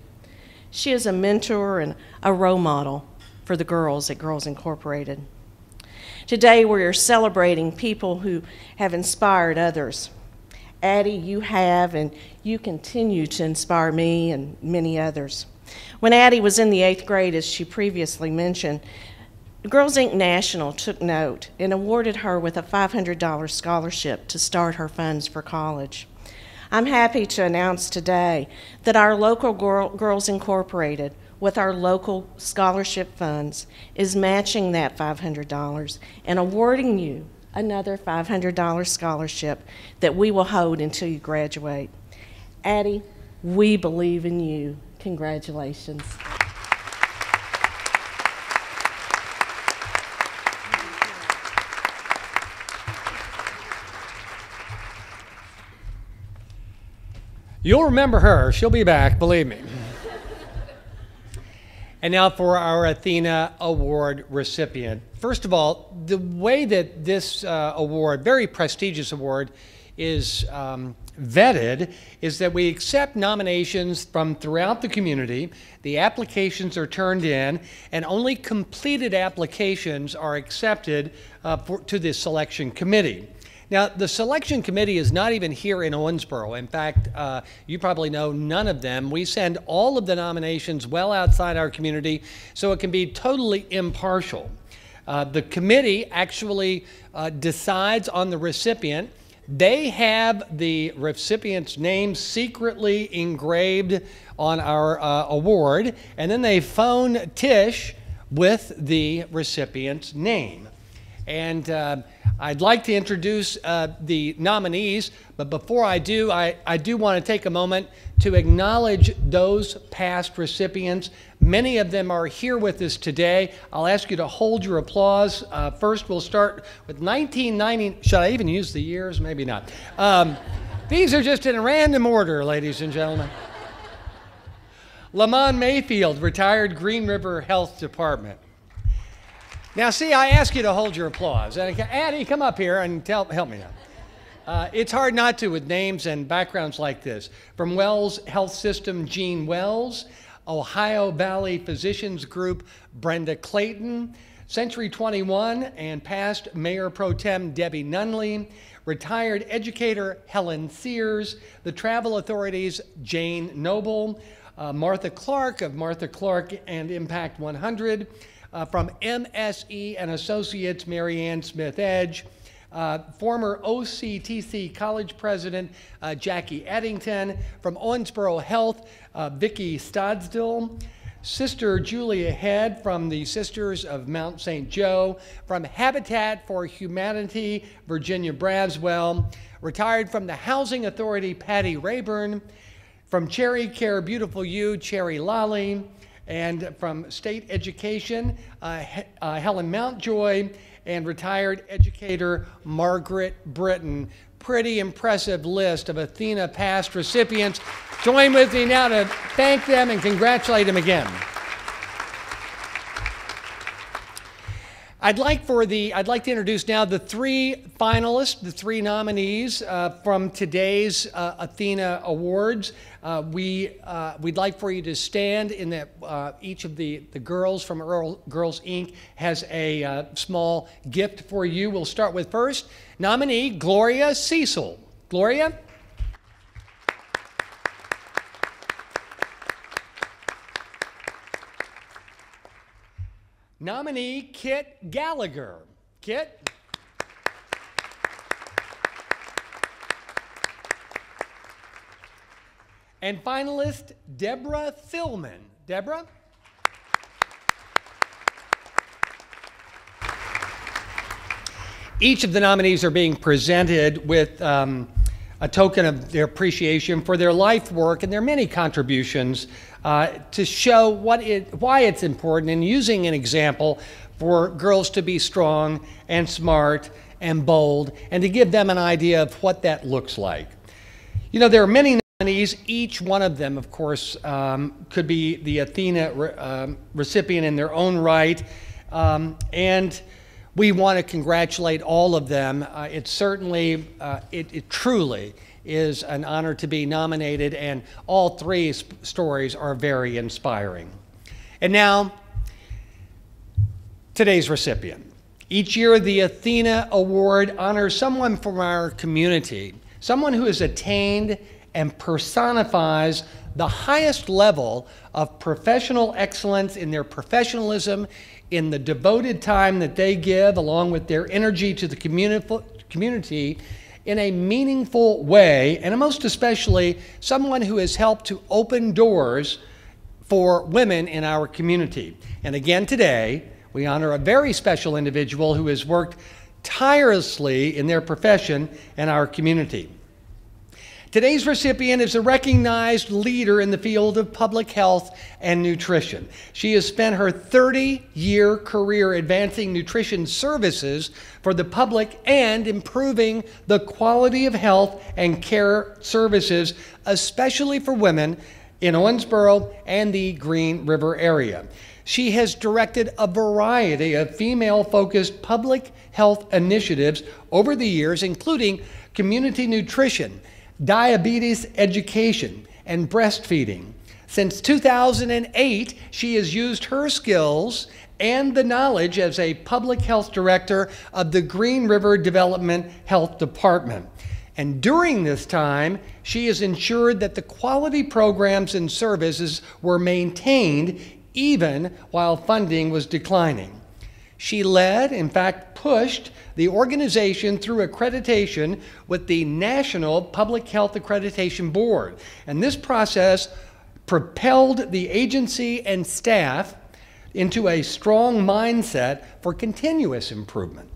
She is a mentor and a role model for the girls at Girls Incorporated. Today we are celebrating people who have inspired others. Addie, you have and you continue to inspire me and many others. When Addie was in the 8th grade, as she previously mentioned, Girls Inc. National took note and awarded her with a $500 scholarship to start her funds for college. I'm happy to announce today that our local Girls Incorporated, with our local scholarship funds, is matching that $500 and awarding you another $500 scholarship that we will hold until you graduate. Addie, we believe in you. Congratulations. You'll remember her. She'll be back, believe me. And now for our Athena Award recipient. First of all, the way that this award, very prestigious award, is vetted is that we accept nominations from throughout the community. The applications are turned in, and only completed applications are accepted to the selection committee. Now, the selection committee is not even here in Owensboro. In fact, you probably know none of them. We send all of the nominations well outside our community so it can be totally impartial. The committee actually decides on the recipient. They have the recipient's name secretly engraved on our award, and then they phone Tish with the recipient's name. And I'd like to introduce the nominees, but before I do, I do want to take a moment to acknowledge those past recipients. Many of them are here with us today. I'll ask you to hold your applause. First, we'll start with 1990. Should I even use the years? Maybe not. These are just in random order, ladies and gentlemen. Lamont Mayfield, retired Green River Health Department. Now, see, I ask you to hold your applause. Addie, come up here and help me out. It's hard not to with names and backgrounds like this. From Wells Health System, Gene Wells. Ohio Valley Physicians Group, Brenda Clayton. Century 21 and past Mayor Pro Tem Debbie Nunley. Retired educator Helen Sears. The Travel Authority's Jane Noble. Martha Clark of Martha Clark and Impact 100. From MSE and Associates, Mary Ann Smith Edge. Former OCTC College President Jackie Eddington. From Owensboro Health, Vicki Stodsdill. Sister Julia Head from the Sisters of Mount St. Joe. From Habitat for Humanity, Virginia Braswell. Retired from the Housing Authority, Patty Rayburn. From Cherry Care Beautiful You, Cherry Lally. And from State Education, Helen Mountjoy, and retired educator Margaret Britton. Pretty impressive list of Athena past recipients. Join with me now to thank them and congratulate them again. I'd like to introduce now the three finalists, the three nominees from today's Athena Awards. We'd like for you to stand in that each of the girls from Girls Inc. has a small gift for you. We'll start with first nominee Gloria Cecil. Gloria? Nominee Kit Gallagher. Kit? And finalist Deborah Thillman. Deborah? Each of the nominees are being presented with a token of their appreciation for their life work and their many contributions to show why it's important, and using an example for girls to be strong and smart and bold, and to give them an idea of what that looks like. You know, there are many nominees. Each one of them, of course, could be the Athena recipient in their own right, and we want to congratulate all of them. It certainly, it truly is an honor to be nominated, and all three stories are very inspiring. And now, today's recipient. Each year, the Athena Award honors someone from our community, someone who has attained and personifies the highest level of professional excellence in their professionalism, in the devoted time that they give, along with their energy to the community in a meaningful way, and most especially someone who has helped to open doors for women in our community. And again today, we honor a very special individual who has worked tirelessly in their profession and our community. Today's recipient is a recognized leader in the field of public health and nutrition. She has spent her 30-year career advancing nutrition services for the public and improving the quality of health and care services, especially for women in Owensboro and the Green River area. She has directed a variety of female-focused public health initiatives over the years, including community nutrition, diabetes education, and breastfeeding. Since 2008, she has used her skills and the knowledge as a public health director of the Green River Development Health Department. And during this time, she has ensured that the quality programs and services were maintained even while funding was declining. She led, in fact, pushed the organization through accreditation with the National Public Health Accreditation Board. And this process propelled the agency and staff into a strong mindset for continuous improvement.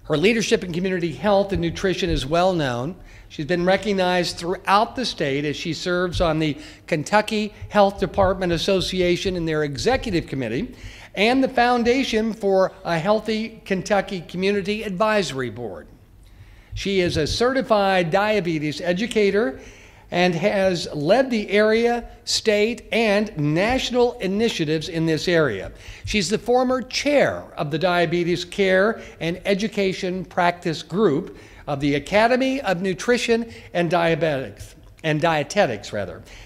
Her leadership in community health and nutrition is well known. She's been recognized throughout the state as she serves on the Kentucky Health Department Association and their executive committee, and the Foundation for a Healthy Kentucky Community Advisory Board. She is a certified diabetes educator and has led the area, state, and national initiatives in this area. She's the former chair of the Diabetes Care and Education Practice Group of the Academy of Nutrition and Dietetics,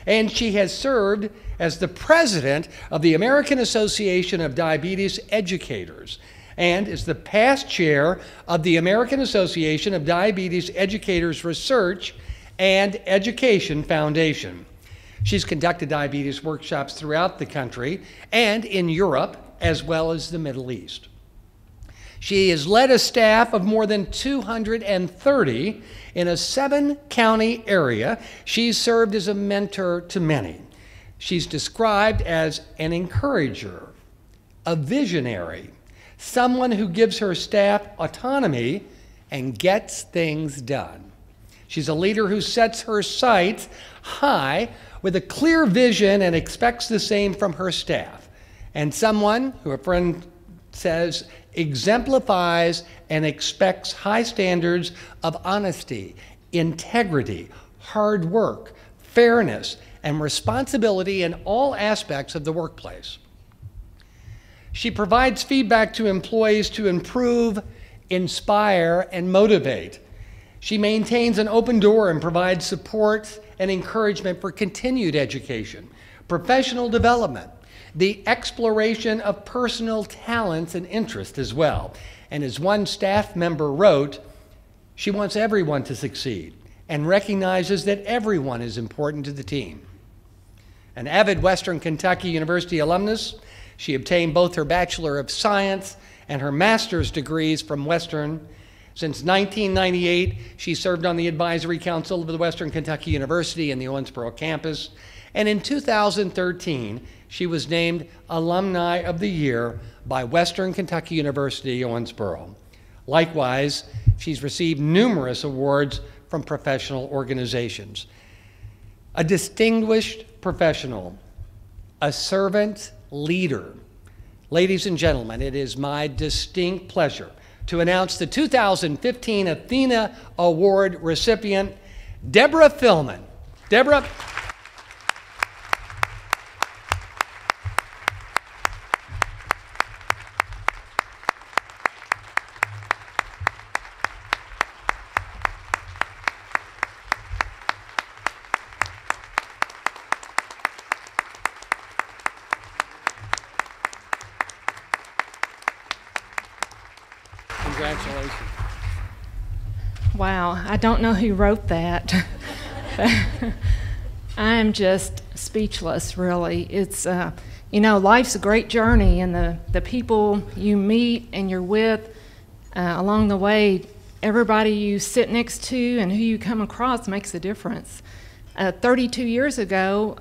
and she has served as the president of the American Association of Diabetes Educators, and is the past chair of the American Association of Diabetes Educators Research and Education Foundation. She's conducted diabetes workshops throughout the country and in Europe, as well as the Middle East. She has led a staff of more than 230 in a 7-county area. She's served as a mentor to many. She's described as an encourager, a visionary, someone who gives her staff autonomy and gets things done. She's a leader who sets her sights high with a clear vision and expects the same from her staff, and someone who, a friend says, exemplifies and expects high standards of honesty, integrity, hard work, fairness, and responsibility in all aspects of the workplace. She provides feedback to employees to improve, inspire, and motivate. She maintains an open door and provides support and encouragement for continued education, professional development, the exploration of personal talents and interests as well. And as one staff member wrote, she wants everyone to succeed and recognizes that everyone is important to the team. An avid Western Kentucky University alumnus, she obtained both her Bachelor of Science and her master's degrees from Western. Since 1998, she served on the Advisory Council of the Western Kentucky University and the Owensboro campus. And in 2013, she was named Alumni of the Year by Western Kentucky University, Owensboro. Likewise, she's received numerous awards from professional organizations. A distinguished professional, a servant leader. Ladies and gentlemen, it is my distinct pleasure to announce the 2015 Athena Award recipient, Deborah Fillman. Deborah. Congratulations. Wow, I don't know who wrote that. I'm just speechless, really. It's, you know, life's a great journey, and the people you meet and you're with along the way, everybody you sit next to and who you come across makes a difference. 32 years ago,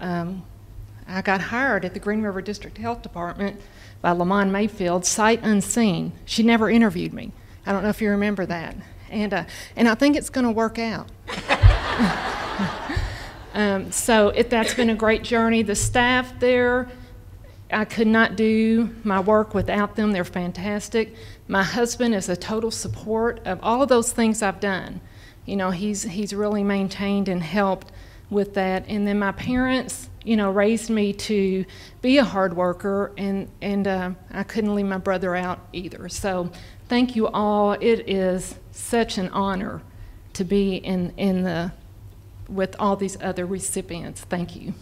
I got hired at the Green River District Health Department by Lamont Mayfield, sight unseen. She never interviewed me. I don't know if you remember that. And I think it's going to work out. So that's been a great journey. The staff there, I could not do my work without them. They're fantastic. My husband is a total support of all of those things I've done. You know, he's really maintained and helped with that. And then my parents, you know, raised me to be a hard worker, and I couldn't leave my brother out either. So thank you all. It is such an honor to be with all these other recipients. Thank you.